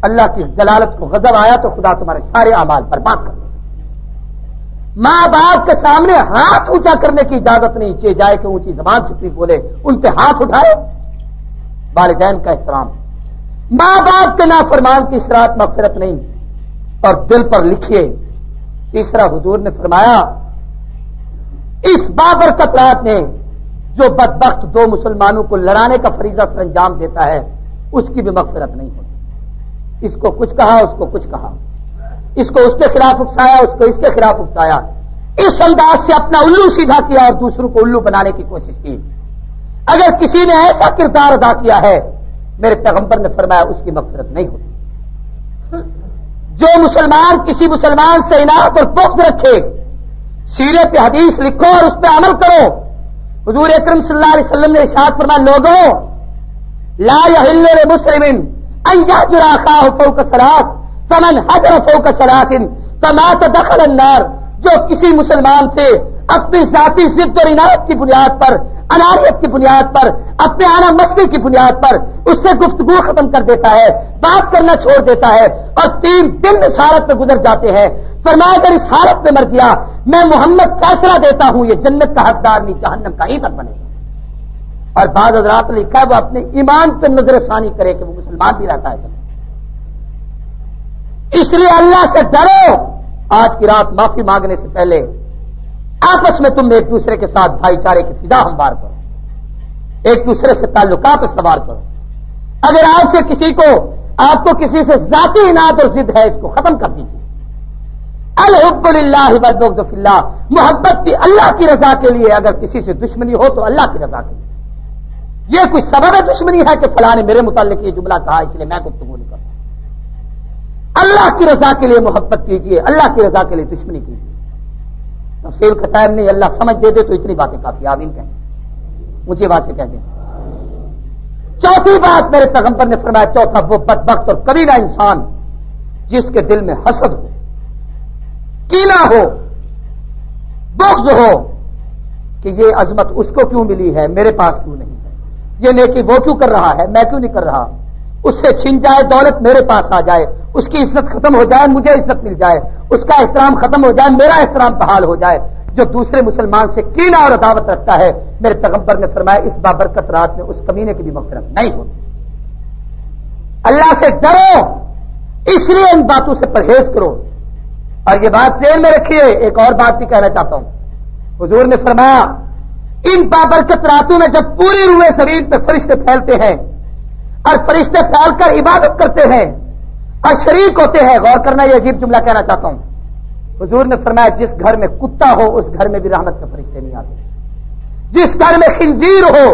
اللہ کی جلالت کو غضب آیا تو خدا تمہارے سارے اعمال برباد کر دے۔ ماں باپ کے سامنے ہاتھ اونچا کرنے کی اجازت نہیں، چاہے جائے کہ اونچی زبان سے کوئی بولے ان پہ ہاتھ اٹھائے۔ والدین کا احترام، ماں باپ کے نافرمان کی اشراعت مغفرت نہیں اور دل پر لکھیے۔ تیسرا حضور نے فرمایا اس بابرکت رات میں جو بدبخت دو مسلمانوں کو لڑانے کا فریضہ سر انجام دیتا ہے اس کی بھی مغفرت نہیں ہوتی۔ اس کو کچھ کہا اس کو کچھ کہا، اس کو اس کے خلاف اکسایا اس کو اس کے خلاف اکسایا، اس انداز سے اپنا الو سیدھا کیا اور دوسروں کو الو بنانے کی کوشش کی۔ اگر کسی نے ایسا کردار ادا کیا ہے میرے پیغمبر نے فرمایا اس کی مغفرت نہیں ہوتی۔ جو مسلمان کسی مسلمان سے عنایت اور بغض رکھے، سیرے پہ حدیث لکھو اور اس پہ عمل کرو۔ حضور اکرم صلی اللہ علیہ وسلم نے ارشاد فرمایا لوگوں لا یحل لمسلم ان یهجر اخاه فوق ثلاث فمن هجر فوق ثلاث فمات دخل النار۔ جو کسی مسلمان سے اپنی ذاتی ضد اور عنایت کی بنیاد پر انانیت کی بنیاد پر، اپنے آنا مستی کی بنیاد پر اس سے گفتگو ختم کر دیتا ہے، بات کرنا چھوڑ دیتا ہے، اور 3 دن اس حالت میں گزر جاتے ہیں۔ فرمایا اگر اس حالت میں مر گیا میں محمد فیصلہ دیتا ہوں یہ جنت کا حقدار نہیں جہنم کا ایندھن بنے گا۔ اور بعض حضرات نے لکھا ہے وہ اپنے ایمان پہ نظر ثانی کرے کہ وہ مسلمان بھی رہتا ہے۔ اس لیے اللہ سے ڈرو، آج کی رات معافی مانگنے سے پہلے آپس میں تم ایک دوسرے کے ساتھ بھائی چارے کی فضا ہموار کرو، ایک دوسرے سے تعلقات استوار کرو۔ اگر آپ سے آپ کو کسی سے ذاتی عناد اور ضد ہے اس کو ختم کر دیجیے۔ الحب للہ والبغض فی اللہ، محبت بھی اللہ کی رضا کے لیے، اگر کسی سے دشمنی ہو تو اللہ کی رضا کے لیے۔ یہ کوئی سبب دشمنی ہے کہ فلاں نے میرے متعلق یہ جملہ کہا اس لیے میں گفتگو نہیں کرتا۔ اللہ کی رضا کے لیے محبت کیجیے، اللہ کی رضا کے لیے دشمنی کیجیے۔ تفصیل کا ٹائم نہیں، اللہ سمجھ دے دے تو اتنی باتیں کافی، آمین کہیں، اونچی بات سے کہہ دیں۔ چوتھی بات میرے پیغمبر نے فرمایا، چوتھا وہ بدبخت اور کمینہ انسان جس کے دل میں حسد ہو، کینہ ہو، بغض ہو کہ یہ عظمت اس کو کیوں ملی ہے میرے پاس کیوں نہیں ہے، یہ نیکی وہ کیوں کر رہا ہے میں کیوں نہیں کر رہا، اس سے چھن جائے دولت میرے پاس آ جائے، اس کی عزت ختم ہو جائے مجھے عزت مل جائے، اس کا احترام ختم ہو جائے میرا احترام بحال ہو جائے۔ جو دوسرے مسلمان سے کینہ اور عداوت رکھتا ہے میرے پیغمبر نے فرمایا اس بابرکت رات میں اس کمینے کی بھی مغفرت نہیں ہوتی۔ اللہ سے ڈرو، اس لیے ان باتوں سے پرہیز کرو۔ اور یہ بات ذہن میں رکھیے، ایک اور بات بھی کہنا چاہتا ہوں۔ حضور نے فرمایا ان بابرکت راتوں میں جب پوری روئے زمین پہ فرشتے پھیلتے ہیں اور فرشتے پھیل کر عبادت کرتے ہیں اور شریک ہوتے ہیں، غور کرنا یہ عجیب جملہ کہنا چاہتا ہوں۔ حضور نے فرمایا جس گھر میں کتا ہو اس گھر میں بھی رحمت کے فرشتے نہیں آتے، جس گھر میں خنزیر ہو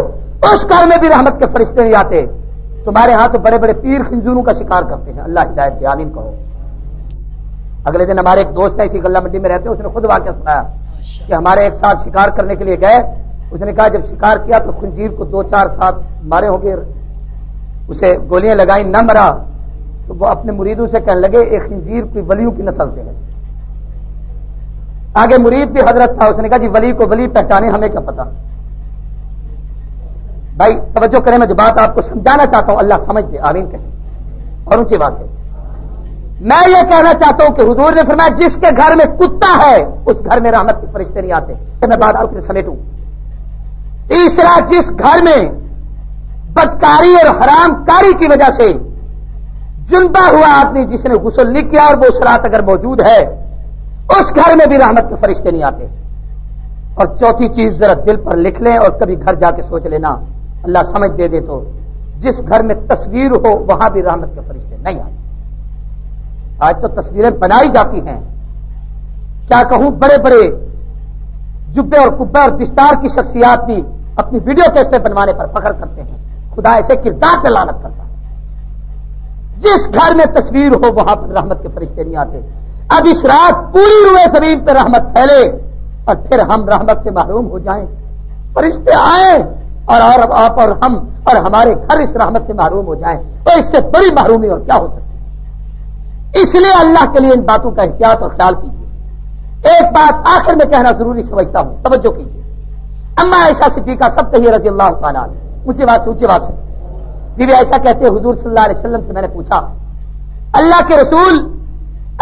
اس گھر میں بھی رحمت کے فرشتے نہیں آتے۔ تمہارے ہاں تو بڑے بڑے پیر خنزوروں کا شکار کرتے ہیں، اللہ ہدایت دے، آمین کہو۔ اگلے دن ہمارے ایک دوست ہے اسی غلہ منڈی میں رہتے ہیں، اس نے خود واقعہ سنایا کہ ہمارے ایک ساتھ شکار کرنے کے لیے گئے، اس نے کہا جب شکار کیا تو خنزیر کو 2-4 ساتھ مارے ہوں گے، اسے گولیاں لگائیں نہ مرا، تو وہ اپنے مریدوں سے کہنے لگے ایک خنزیر کوئی ولیوں کی نسل سے ہے۔ آگے مرید بھی حضرت تھا، اس نے کہا جی ولی کو ولی پہچانے ہمیں کیا پتا۔ بھائی توجہ کریں، میں جو بات آپ کو سمجھانا چاہتا ہوں اللہ سمجھ دے، آمین کہیں اور اونچی بات سے۔ میں یہ کہنا چاہتا ہوں کہ حضور نے فرمایا جس کے گھر میں کتا ہے اس گھر میں رحمت کے فرشتے نہیں آتے۔ میں بات آپ سے سمیٹوں۔ تیسرا، جس گھر میں بدکاری اور حرام کاری کی وجہ سے جنبا ہوا آدمی جس نے غسل نہیں کیا اور وہ اس رات اگر موجود ہے اس گھر میں بھی رحمت کے فرشتے نہیں آتے۔ اور چوتھی چیز ذرا دل پر لکھ لیں اور کبھی گھر جا کے سوچ لینا، اللہ سمجھ دے دے تو جس گھر میں تصویر ہو وہاں بھی رحمت کے فرشتے نہیں آتے۔ آج تو تصویریں بنائی جاتی ہیں، کیا کہوں، بڑے بڑے جبے اور کبے اور دستار کی شخصیات بھی اپنی ویڈیو کیسٹیں بنوانے پر فخر کرتے ہیں۔ خدا ایسے کردار پہ لعنت کرتا ہے۔ جس گھر میں تصویر ہو وہاں پر رحمت کے فرشتے نہیں آتے۔ اب اس رات پوری روئے زمین پہ رحمت پھیلے اور پھر ہم رحمت سے محروم ہو جائیں، فرشتے آئیں اور آپ اور ہم اور ہمارے گھر اس رحمت سے محروم ہو جائیں، تو اس سے بڑی محرومی اور کیا ہو سکتی ہے۔ اس لیے اللہ کے لیے ان باتوں کا احتیاط اور خیال کیجیے۔ ایک بات آخر میں کہنا ضروری سمجھتا ہوں، توجہ کیجیے۔ اما عائشہ صدیقہ سب کہیے رضی اللہ تعالیٰ عنہ، اونچی بات سے بی بی عائشہ کہتے ہیں حضور صلی اللہ علیہ وسلم سے میں نے پوچھا اللہ کے رسول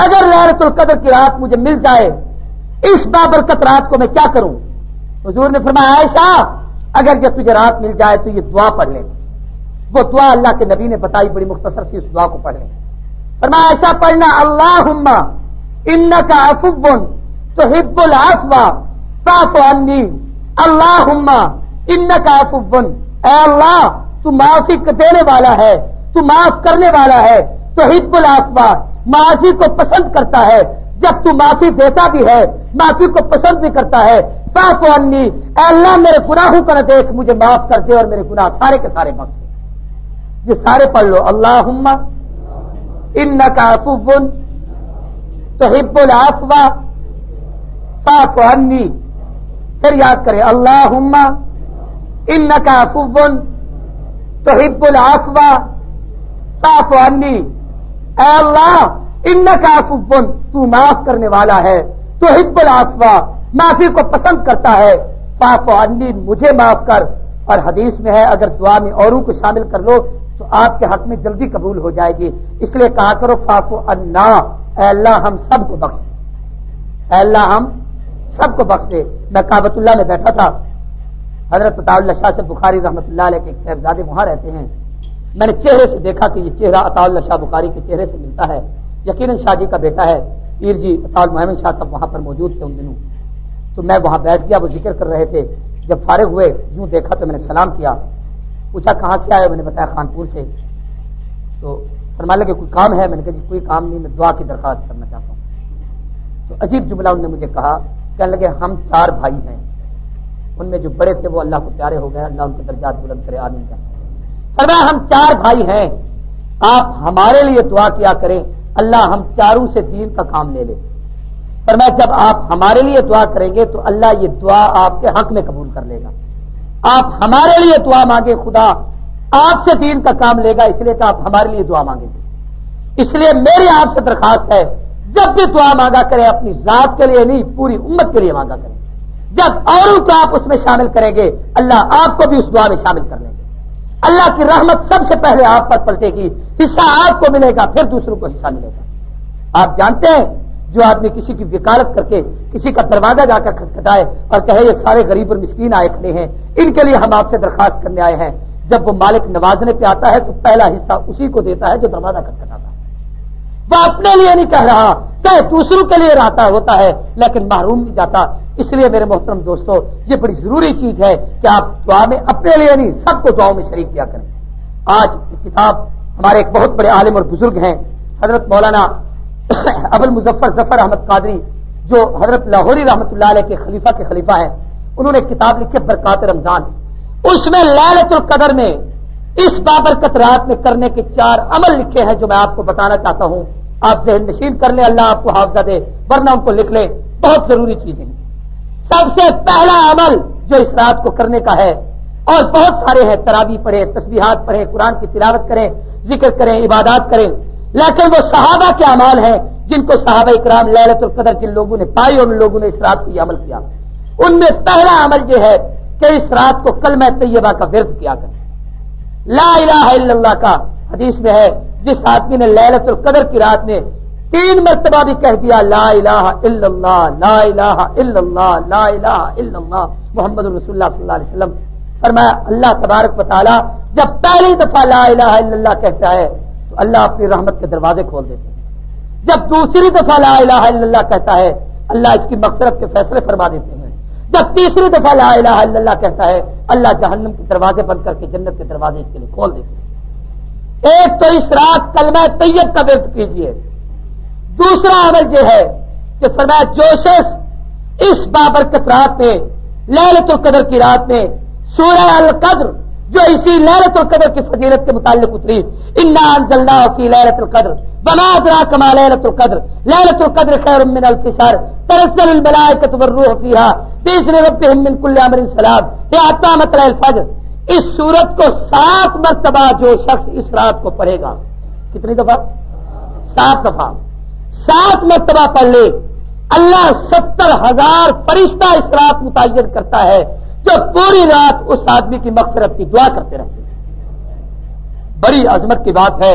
اگر لیلۃ القدر کی رات مجھے مل جائے اس بابرکت رات کو میں کیا کروں؟ حضور نے فرمایا عائشہ اگر جب تجھے رات مل جائے تو یہ دعا پڑھ لے۔ وہ دعا اللہ کے نبی نے بتائی، بڑی مختصر سی، اس دعا کو پڑھ لیں۔ فرمایا عائشہ پڑھنا اللہم انک عفو تحب العفو فاعف عنی، اللہم انک عفو، اے اللہ تو معافی دینے والا ہے، تو معاف کرنے والا ہے، تحب العفو معافی کو پسند کرتا ہے، جب تو معافی دیتا بھی ہے معافی کو پسند بھی کرتا ہے، فاعف عنی، اے اللہ میرے گناہوں کو نہ دیکھ، مجھے معاف کر دے اور میرے گناہ سارے کے سارے معاف کر۔ یہ سارے پڑھ لو، اللہم انک عفو تحب العفو فاعف عنی، پھر یاد کریں اللہم انک عفو تحب العفو فاعف عنی، اے اللہ انک عفو تو معاف کرنے والا ہے، تحب العفو معافی کو پسند کرتا ہے، فاعف عنی مجھے معاف کر، اور حدیث میں ہے اگر دعا میں اوروں کو شامل کر لو تو آپ کے حق میں جلدی قبول ہو جائے گی، اس لیے کہا کرو فاعف عنا، اے اللہ ہم سب کو بخش دے، اے اللہ ہم سب کو بخش دے۔ میں کعبۃ اللہ میں بیٹھا تھا، حضرت عطا اللہ شاہ سے بخاری رحمۃ اللہ علیہ کے ایک صاحبزادے وہاں رہتے ہیں، میں نے چہرے سے دیکھا کہ یہ چہرہ عطا اللہ شاہ بخاری کے چہرے سے ملتا ہے، یقیناً شاہ جی کا بیٹا ہے، پیر جی عطا المحمد شاہ صاحب وہاں پر موجود تھے ان دنوں، تو میں وہاں بیٹھ گیا، وہ ذکر کر رہے تھے، جب فارغ ہوئے یوں دیکھا تو میں نے سلام کیا، پوچھا کہاں سے آئے، میں نے بتایا خانپور سے، تو فرمانے لگے کوئی کام ہے، میں نے کہا جی کوئی کام نہیں، میں دعا کی درخواست کرنا چاہتا ہوں۔ تو عجیب جملہ انہوں نے مجھے کہا، کہنے لگے ہم 4 بھائی ہیں، ان میں جو بڑے تھے وہ اللہ کو پیارے ہو گئے، اللہ ان کے درجات بلند کرے، آمین کا۔ فرمایا ہم 4 بھائی ہیں، آپ ہمارے لیے دعا کیا کریں، اللہ ہم چاروں سے دین کا کام لے لے۔ فرمایا جب آپ ہمارے لیے دعا کریں گے تو اللہ یہ دعا آپ کے حق میں قبول کر لے گا، آپ ہمارے لیے دعا مانگے، خدا آپ سے دین کا کام لے گا، اس لیے کہ آپ ہمارے لیے دعا مانگیں گے۔ اس لیے میری آپ سے درخواست ہے جب بھی دعا مانگا کریں اپنی ذات کے لیے نہیں، پوری امت کے لیے مانگا کریں، جب اوروں کو آپ اس میں شامل کریں گے اللہ آپ کو بھی اس دعا میں شامل کر لیں گے، اللہ کی رحمت سب سے پہلے آپ پر پلٹے گی، حصہ آپ کو ملے گا، پھر دوسروں کو حصہ ملے گا۔ آپ جانتے ہیں جو آدمی کسی کی وکالت کر کے کسی کا دروازہ جا کر کھٹکھٹائے اور کہے یہ سارے غریب اور مسکین آئے کھڑے ہیں، ان کے لیے ہم آپ سے درخواست کرنے آئے ہیں، جب وہ مالک نوازنے پہ آتا ہے تو پہلا حصہ اسی کو دیتا ہے جو دروازہ کھٹکھٹاتا ہے، وہ اپنے لیے نہیں کہہ رہا کہ دوسروں کے لیے رہتا ہوتا ہے، لیکن محروم نہیں جاتا۔ اس لیے میرے محترم دوستو یہ بڑی ضروری چیز ہے کہ آپ دعا میں اپنے لیے نہیں سب کو دعاؤں میں شریک کیا کریں۔ آج کتاب ہمارے ایک بہت بڑے عالم اور بزرگ ہیں حضرت مولانا ابو المظفر ظفر احمد قادری، جو حضرت لاہوری رحمۃ اللہ علیہ کے خلیفہ ہیں، انہوں نے کتاب لکھی برکات رمضان، اس میں لیلۃ القدر میں اس بابرکت رات میں کرنے کے 4 عمل لکھے ہیں جو میں آپ کو بتانا چاہتا ہوں، آپ ذہن نشین کر لیں، اللہ آپ کو حافظہ دے، ورنہ ان کو لکھ لیں، بہت ضروری چیزیں ہیں۔ سب سے پہلا عمل جو اس رات کو کرنے کا ہے، اور بہت سارے ہیں، تراویح پڑھیں، تسبیحات پڑھیں، قرآن کی تلاوت کریں، ذکر کریں، عبادات کریں، لیکن وہ صحابہ کے اعمال ہیں جن کو صحابہ اکرام لیلۃ القدر جن لوگوں نے پائی اور ان لوگوں نے اس رات کو یہ عمل کیا، ان میں پہلا عمل یہ ہے کہ اس رات کو کلمہ طیبہ کا ورد کیا کریں، لا الہ الا اللہ کا حدیث میں ہے، جس آدمی نے لیلۃ القدر کی رات میں 3 مرتبہ بھی کہہ دیا لا الہ الا اللہ، لا الہ الا اللہ، لا الہ الا اللہ محمد رسول اللہ صلی اللہ علیہ وسلم، فرمایا اللہ تبارک و تعالی جب پہلی دفعہ لا الہ الا اللہ کہتا ہے تو اللہ اپنی رحمت کے دروازے کھول دیتے ہیں، جب دوسری دفعہ لا الہ الا اللہ کہتا ہے اللہ اس کی مغفرت کے فیصلے فرما دیتے ہیں، جب تیسری دفعہ لا الہ الا اللہ کہتا ہے اللہ جہنم کے دروازے بند کر کے جنت کے دروازے اس کے لیے کھول دیتے ہیں۔ ایک تو اس رات کلمہ طیب کا ورد کیجیے، دوسرا عمل یہ ہے کہ فرمایا جو شخص اس بابرکت رات میں لیلۃ القدر کی رات میں سورہ القدر جو اسی لیلۃ القدر کی فضیلت کے متعلق اتری، انا انزلناہ فی لیلۃ القدر وما ادراک ما لیلۃ القدر لیلۃ القدر خیر من الف شہر تنزل الملائکۃ والروح فیہا باذن ربہم من کل امر سلام حتی مطلع الفجر، اس سورت کو 7 مرتبہ جو شخص اس رات کو پڑھے گا، کتنی دفعہ؟ 7 دفعہ، 7 مرتبہ پڑھ لے، اللہ 70,000 فرشتہ اس رات متعین کرتا ہے جو پوری رات اس آدمی کی مغفرت کی دعا کرتے رہتے ہیں۔ بڑی عظمت کی بات ہے،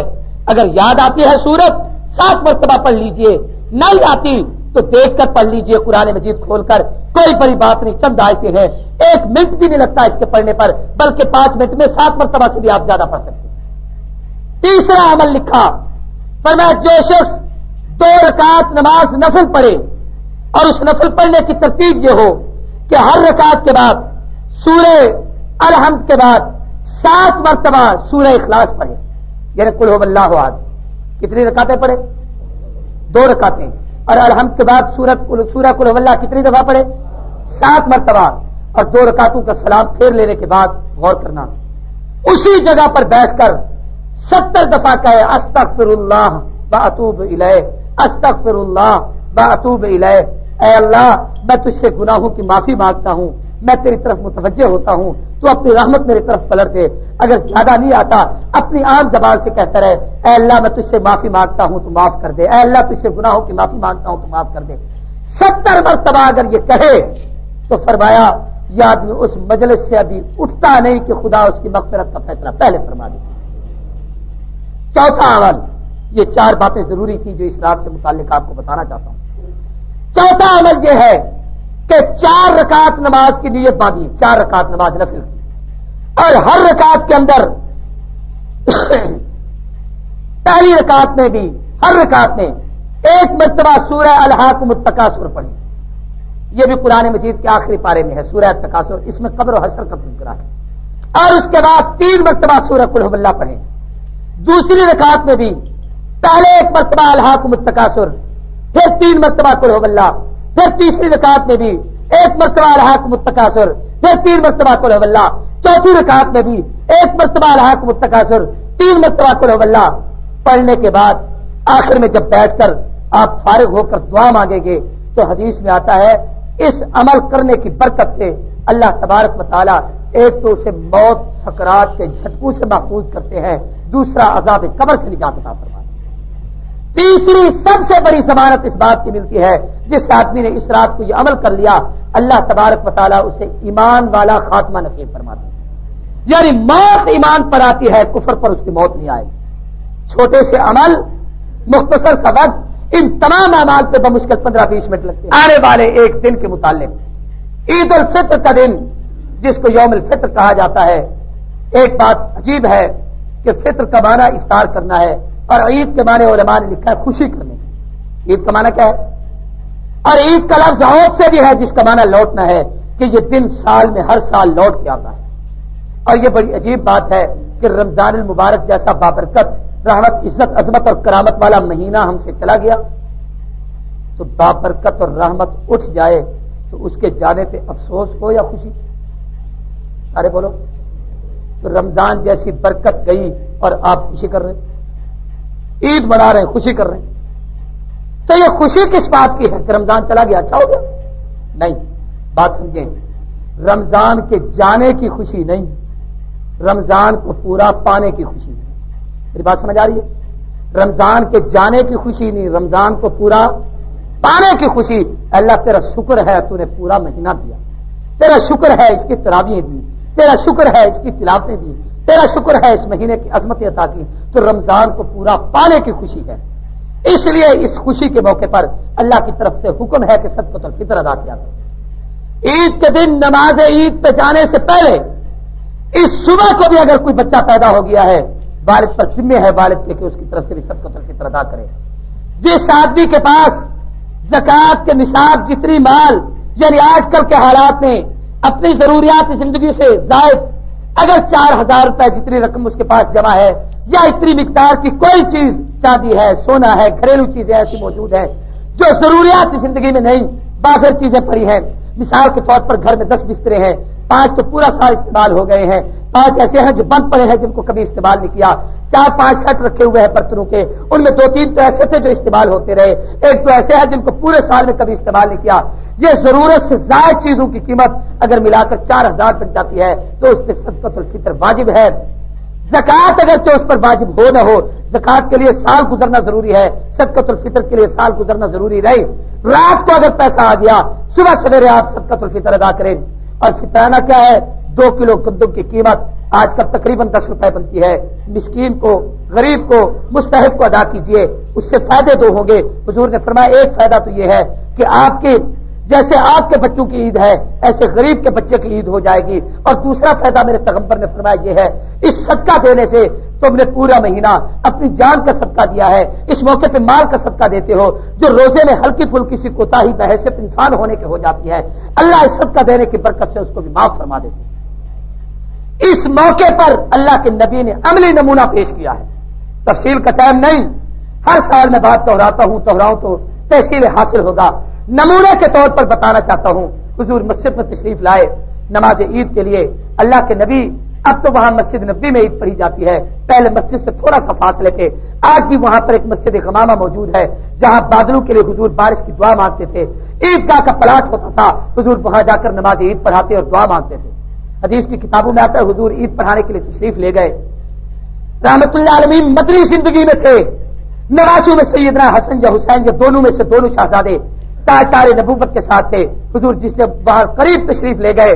اگر یاد آتی ہے سورت 7 مرتبہ پڑھ لیجئے، نہیں آتی تو دیکھ کر پڑھ لیجئے قرآن مجید کھول کر، کوئی بڑی بات نہیں، چند آیتیں ہیں، 1 منٹ بھی نہیں لگتا اس کے پڑھنے پر، بلکہ 5 منٹ میں 7 مرتبہ سے بھی آپ زیادہ پڑھ سکتے ہیں۔ تیسرا عمل لکھا، فرمایا جو شخص 2 رکعت نماز نفل پڑھے اور اس نفل پڑھنے کی ترتیب یہ ہو کہ ہر رکعت کے بعد سورہ الحمد کے بعد 7 مرتبہ سورہ اخلاص پڑھے، یعنی قل هو اللہ احد، کتنی رکعتیں پڑھے؟ 2 رکعتیں، اور الحمد کے بعد سورہ قل هو اللہ کتنی دفعہ پڑھے؟ 7 مرتبہ، اور 2 رکعتوں کا سلام پھیر لینے کے بعد غور کرنا، اسی جگہ پر بیٹھ کر 70 دفعہ کہے استغفر اللہ واتوب الیہ، استغفر اللہ واتوب الیہ، اے اللہ میں تجھ سے گناہوں کی معافی مانگتا ہوں، میں تیری طرف متوجہ ہوتا ہوں، تو اپنی رحمت میری طرف پلٹ دے، اگر زیادہ نہیں آتا اپنی عام زبان سے کہتا رہے اے اللہ میں تجھ سے معافی مانگتا ہوں تو معاف کر دے، اے اللہ تجھ سے گناہوں کی معافی مانگتا ہوں تو معاف کر دے۔ 70 مرتبہ اگر یہ کہے تو فرمایا یہ آدمی اس مجلس سے ابھی اٹھتا نہیں کہ خدا اس کی مغفرت کا فیصلہ پہلے فرما دے۔ چوتھا عمل، یہ 4 باتیں ضروری تھی جو اس رات سے متعلق آپ کو بتانا چاہتا ہوں۔ چوتھا عمل یہ ہے کہ 4 رکعت نماز کی نیت باندھی، 4 رکعت نماز نفل کی، اور ہر رکعت کے اندر پہلی رکعت میں بھی ہر رکعت میں 1 مرتبہ سورہ الحاکم التکاثر پڑھی۔ یہ بھی قرآن مجید کے آخری پارے میں ہے سورہ التکاثر، اس میں قبر و حشر کا تذکرہ ہے۔ اور اس کے بعد 3 مرتبہ سورہ قل هو اللہ پڑھیں۔ دوسری رکعت میں بھی پہلے 1 مرتبہ الحاکم التکاثر، پھر 3 مرتبہ قل هو اللہ، پھر تیسری رکعت میں بھی 1 مرتبہ الحاکم التکاثر، پھر 3 مرتبہ قل هو اللہ، چوتھی رکعت میں بھی 1 مرتبہ الحاکم التکاثر، 3 مرتبہ قل هو اللہ پڑھنے کے بعد آخر میں جب بیٹھ کر آپ فارغ ہو کر دعا مانگیں گے تو حدیث میں آتا ہے اس عمل کرنے کی برکت سے اللہ تبارک و تعالی ایک تو اسے موت سکرات کے جھٹکوں سے محفوظ کرتے ہیں، دوسرا عذاب قبر سے نجات عطا فرماتے ہیں۔ تیسری سب سے بڑی ضمانت اس بات کی ملتی ہے جس آدمی نے اس رات کو یہ عمل کر لیا، اللہ تبارک و تعالی اسے ایمان والا خاتمہ نصیب فرماتے ہیں۔ یعنی موت ایمان پر آتی ہے، کفر پر اس کی موت نہیں آئے گی۔ چھوٹے سے عمل، مختصر سا وقت، ان تمام اعمال پہ بمشکل 15-20 منٹ لگتے ہیں۔ آنے والے ایک دن کے متعلق، عید الفطر کا دن جس کو یوم الفطر کہا جاتا ہے، ایک بات عجیب ہے کہ فطر کا معنی افطار کرنا ہے اور عید کے معنی علماء نے لکھا ہے خوشی کرنے کی۔ عید کا معنی کیا ہے؟ اور عید کا لفظ عود سے بھی ہے جس کا معنی لوٹنا ہے، کہ یہ دن سال میں ہر سال لوٹ کے آتا ہے۔ اور یہ بڑی عجیب بات ہے کہ رمضان المبارک جیسا بابرکت، رحمت، عزت، عظمت اور کرامت والا مہینہ ہم سے چلا گیا تو بابرکت اور رحمت اٹھ جائے تو اس کے جانے پہ افسوس ہو یا خوشی؟ سارے بولو۔ تو رمضان جیسی برکت گئی اور آپ خوشی کر رہے ہیں، عید منا رہے ہیں، خوشی کر رہے ہیں، تو یہ خوشی کس بات کی ہے کہ رمضان چلا گیا اچھا ہو گیا؟ نہیں، بات سمجھیں، رمضان کے جانے کی خوشی نہیں، رمضان کو پورا پانے کی خوشی ہے۔ میری بات سمجھ آ رہی ہے؟ رمضان کے جانے کی خوشی نہیں، رمضان کو پورا پانے کی خوشی۔ اللہ تیرا شکر ہے تو نے پورا مہینہ دیا، تیرا شکر ہے اس کی تراویحیں دی، تیرا شکر ہے اس کی تلاوتیں دی، تیرا شکر ہے اس مہینے کی عظمتیں عطا کی، تو رمضان کو پورا پانے کی خوشی ہے۔ اس لیے اس خوشی کے موقع پر اللہ کی طرف سے حکم ہے کہ صدقۃ الفطر ادا کیا کرو۔ عید کے دن نماز عید پہ جانے سے پہلے اس صبح کو بھی اگر کوئی بچہ پیدا ہو گیا ہے، والد پر ذمہ ہے والد کے کہ اس کی طرف سے بھی صدقۃ الفطر ادا کرے۔ جس آدمی کے پاس زکوٰۃ کے نصاب جتنی مال، یعنی آج کل کے حالات میں اپنی ضروریات زندگی سے زائد اگر 4000 روپے جتنی رقم اس کے پاس جمع ہے، یا اتنی مقدار کی کوئی چیز، چاندی ہے، سونا ہے، گھریلو چیزیں ایسی موجود ہیں جو ضروریات کی زندگی میں نہیں، باہر چیزیں پڑی ہیں، مثال کے طور پر گھر میں 10 بسترے ہیں، 5 تو پورا سال استعمال ہو گئے ہیں، 5 ایسے ہیں جو بند پڑے ہیں جن کو کبھی استعمال نہیں کیا، 4-5 سیٹ رکھے ہوئے ہیں برتنوں کے، ان میں 2-3 تو ایسے تھے جو استعمال ہوتے رہے، ایک تو ایسے ہیں جن کو پورے سال میں کبھی استعمال نہیں کیا۔ یہ ضرورت سے زائد چیزوں کی قیمت اگر ملا کر 4000 بن جاتی ہے تو اس پہ صدقۃ الفطر واجب ہے۔ زکوٰۃ اگرچہ اس پر واجب ہو نہ ہو، زکوٰۃ کے لیے سال گزرنا ضروری ہے، صدقۃ الفطر کے لیے سال گزرنا ضروری نہیں۔ رات کو اگر پیسہ آ گیا، صبح سویرے آپ صدقۃ الفطر ادا کریں۔ اور فطرانہ کیا ہے؟ 2 کلو گندم کی قیمت آج کل تقریباً 10 روپے بنتی ہے۔ مسکین کو، غریب کو، مستحق کو ادا کیجئے، اس سے فائدے 2 ہوں گے۔ حضور نے فرمایا ایک فائدہ تو یہ ہے کہ آپ کی جیسے آپ کے بچوں کی عید ہے ایسے غریب کے بچے کی عید ہو جائے گی، اور دوسرا فائدہ میرے پیغمبر نے فرمایا یہ ہے، اس صدقہ دینے سے تم نے پورا مہینہ اپنی جان کا صدقہ دیا ہے، اس موقع پہ مال کا صدقہ دیتے ہو جو روزے میں ہلکی پھلکی سی کوتاہی بحیثیت انسان ہونے کے ہو جاتی ہے، اللہ اس صدقہ دینے کی برکت سے اس کو بھی معاف فرما دیتے ہیں۔ اس موقع پر اللہ کے نبی نے عملی نمونہ پیش کیا ہے، تفصیل کا ٹائم نہیں، ہر سال میں بات دہراؤں تو تحصیل حاصل ہوگا۔ نمونے کے طور پر بتانا چاہتا ہوں، حضور مسجد میں تشریف لائے نماز عید کے لیے، اللہ کے نبی، اب تو وہاں مسجد نبی میں عید پڑھی جاتی ہے، پہلے مسجد سے تھوڑا سا فاصلے پہ آج بھی وہاں پر ایک مسجد غمامہ موجود ہے جہاں بادلوں کے لیے حضور بارش کی دعا مانگتے تھے، عیدگاہ کا پلاٹ ہوتا تھا، حضور وہاں جا کر نماز عید پڑھاتے اور دعا مانگتے تھے۔ حدیث کی کتابوں میں آتا ہے حضور عید پڑھانے کے لیے تشریف لے گئے، رحمت اللہ علیہ مدنی زندگی میں تھے، نواسوں میں سیدنا حسن یا حسین یا دونوں میں سے دونوں شہزادے تاج نبوت کے ساتھ تھے۔ حضور جس سے وہاں قریب تشریف لے گئے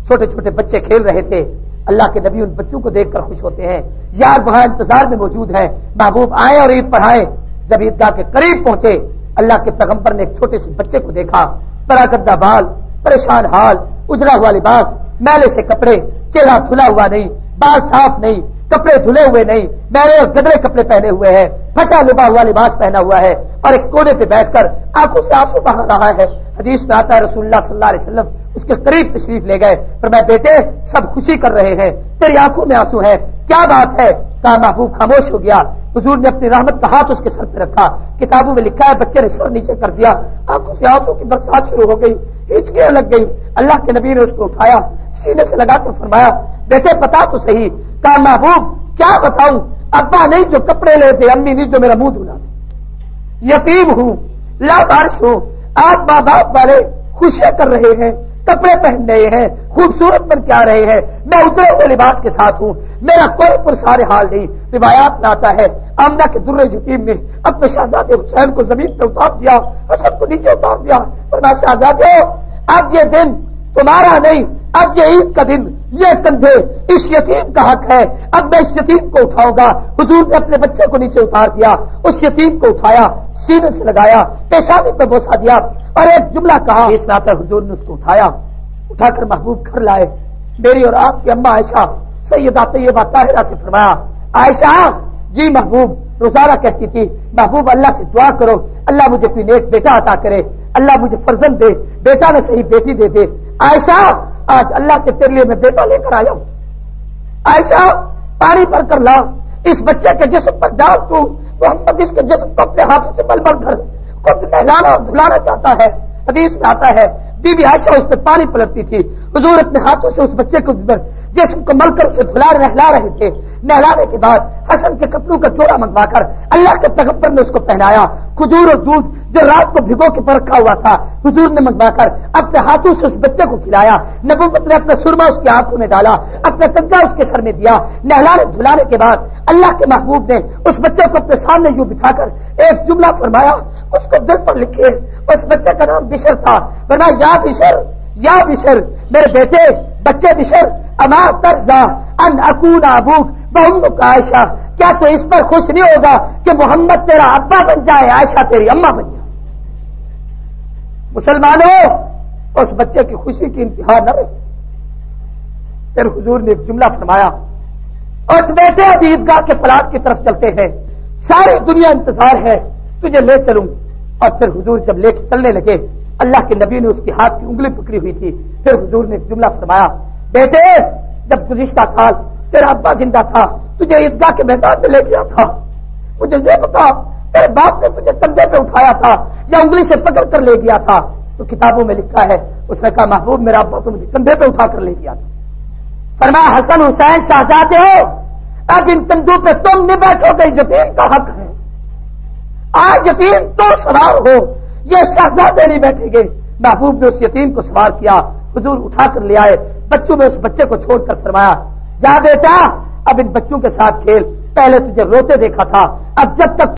چھوٹے چھوٹے بچے کھیل رہے تھے. اللہ کے نبی ان بچوں کو دیکھ کر خوش ہوتے ہیں. یار وہاں انتظار میں موجود ہیں محبوب آئے اور عید پڑھائیں. جب عیدگاہ کے قریب پہنچے اللہ کے پیغمبر نے ایک چھوٹے سے بچے کو دیکھا, بڑا گندا بال, پریشان حال, اجڑا ہوا لباس, میلے سے کپڑے, چہرہ دھلا ہوا نہیں, بال صاف نہیں, کپڑے دھلے ہوئے نہیں, میلے اور گدرے کپڑے پہنے ہوئے ہیں, پھٹا لبا ہوا لباس پہنا ہوا ہے اور ایک کونے پہ بیٹھ کر آنکھوں سے آنسو بہا رہا ہے. حدیث میں آتا ہے رسول اللہ صلی اللہ علیہ وسلم اس کے قریب تشریف لے گئے. فرمایا بیٹے سب خوشی کر رہے ہیں, تیری آنکھوں میں آنسو ہے, کیا بات ہے؟ کہا محبوب خاموش ہو گیا. حضور نے اپنی رحمت کا ہاتھ اس کے سر پہ رکھا. کتابوں میں لکھا ہے بچے نے سر نیچے کر دیا, آنکھوں سے آنسو کی برسات شروع ہو گئی, ہچکیاں لگ گئی. اللہ کے نبی نے اس کو اٹھایا, سینے سے لگا کر فرمایا بیٹے پتا تو صحیح. کہا محبوب کیا بتاؤں, ابا نہیں جو کپڑے لے دے, امی نہیں جو میرا منہ دھلا دے, یتیم ہوں, لاوارث ہوں, آج ماں باپ والے خوشیاں کر رہے ہیں, کپڑے پہن رہے ہیں, خوبصورت بن کے آ رہے ہیں, میں اترے ہوئے لباس کے ساتھ ہوں, میرا کوئی پرسار حال نہیں. روایات میں آتا ہے آمنہ کے در یتیم نے اپنے شہزادے حسین کو زمین پہ اتار دیا, حسن کو نیچے اتار دیا. فرمایا شہزادے اب یہ دن تمہارا نہیں, اب یہ عید کا دن, یہ کندھے اس یتیم کا حق ہے, اب میں اس یتیم کو اٹھاؤں گا. حضور نے اپنے بچے کو نیچے اتار دیا, اس یتیم کو اٹھایا, سینے سے لگایا, پیشانی پہ بوسا دیا اور ایک جملہ کہا. اس میں آتا ہے حضور نے اس کو اٹھایا, اٹھا کر محبوب گھر لائے. میری اور آپ کی اماں عائشہ سیدہ طیبہ طاہرہ سے فرمایا عائشہ جی محبوب روزانہ کہتی تھی محبوب اللہ سے دعا کرو اللہ مجھے کوئی نیک بیٹا عطا کرے, اللہ مجھے فرزند دے, بیٹا نہ صحیح بیٹی دے دے. عائشہ آج اللہ سے تیرے لیے میں بیٹا لے کر آیا ہوں. عائشہ پانی بھر کر لا, اس بچے کے جسم پر ڈال, تو محمد اس کے جسم کو اپنے ہاتھوں سے بل بل کر خود نہلانا اور دھلانا چاہتا ہے. حدیث میں آتا ہے بی بی عائشہ اس پہ پانی پلٹتی تھی, حضور اپنے ہاتھوں سے اس بچے کو جسم کو مل کر اسے نہلا رہے تھے. نہلانے کے بعد حسن کے کپڑوں کا جوڑا منگوا کر اللہ کے پیغمبر نے اس کو پہنایا. کھجور اور دودھ جو رات کو بھگو کے رکھا ہوا تھا حضور نے منگوا کر اپنے ہاتھوں سے اس بچے کو کھلایا. نبوت نے اپنا سرما اس کی آنکھوں میں ڈالا, اپنا کنگا اس کے سر میں دیا. نہلانے دھلانے کے بعد اللہ کے محبوب نے اس بچے کو اپنے سامنے یوں بٹھا کر ایک جملہ فرمایا, اس کو دل پر لکھے. اس بچے کا نام بشر تھا. ورنہ یا بشر میرے بیٹے بچے بشر, اما ترضا ان اکون ابوک بامک عائشہ, کیا تو اس پر خوش نہیں ہوگا کہ محمد تیرا ابا بن جائے, عائشہ تیری اماں بن جائے. مسلمانوں اس بچے کی خوشی کی انتہا نہ رہی. پھر حضور نے ایک جملہ فرمایا, اور بیٹے اب عیدگاہ کے پلاٹ کی طرف چلتے ہیں, ساری دنیا انتظار ہے تجھے لے چلوں. اور پھر حضور جب لے کے چلنے لگے اللہ کے نبی نے اس کے ہاتھ کی انگلی پکڑی ہوئی تھی. پھر حضور نے ایک جملہ فرمایا, بیٹے جب گزشتہ سال تیرا ابا زندہ تھا تجھے عیدگاہ کے میدان میں لے گیا تھا, مجھے یہ بتا تیرے باپ نے تجھے کندھے پہ اٹھایا تھا یا انگلی سے پکڑ کر لے گیا تھا؟ تو کتابوں میں لکھا ہے اس نے کہا محبوب میرا ابا تو مجھے کندھے پہ اٹھا کر لے گیا تھا. فرمایا حسن حسین شہزادے ہو, اب ان کندھوں پہ تم نہیں بیٹھو گے, یتیم کا حق ہے. آج یتیم تو سوار ہو, یہ شہزادے نہیں بیٹھیں گے. محبوب نے اس یتیم کو سوار کیا, حضور اٹھا کر لے آئے. بچوں میں اس بچے کو چھوڑ کر فرمایا جا بیٹا اب ان بچوں کے ساتھ کھیل, پہلے تجھے روتے دیکھا تھا, اب جب تک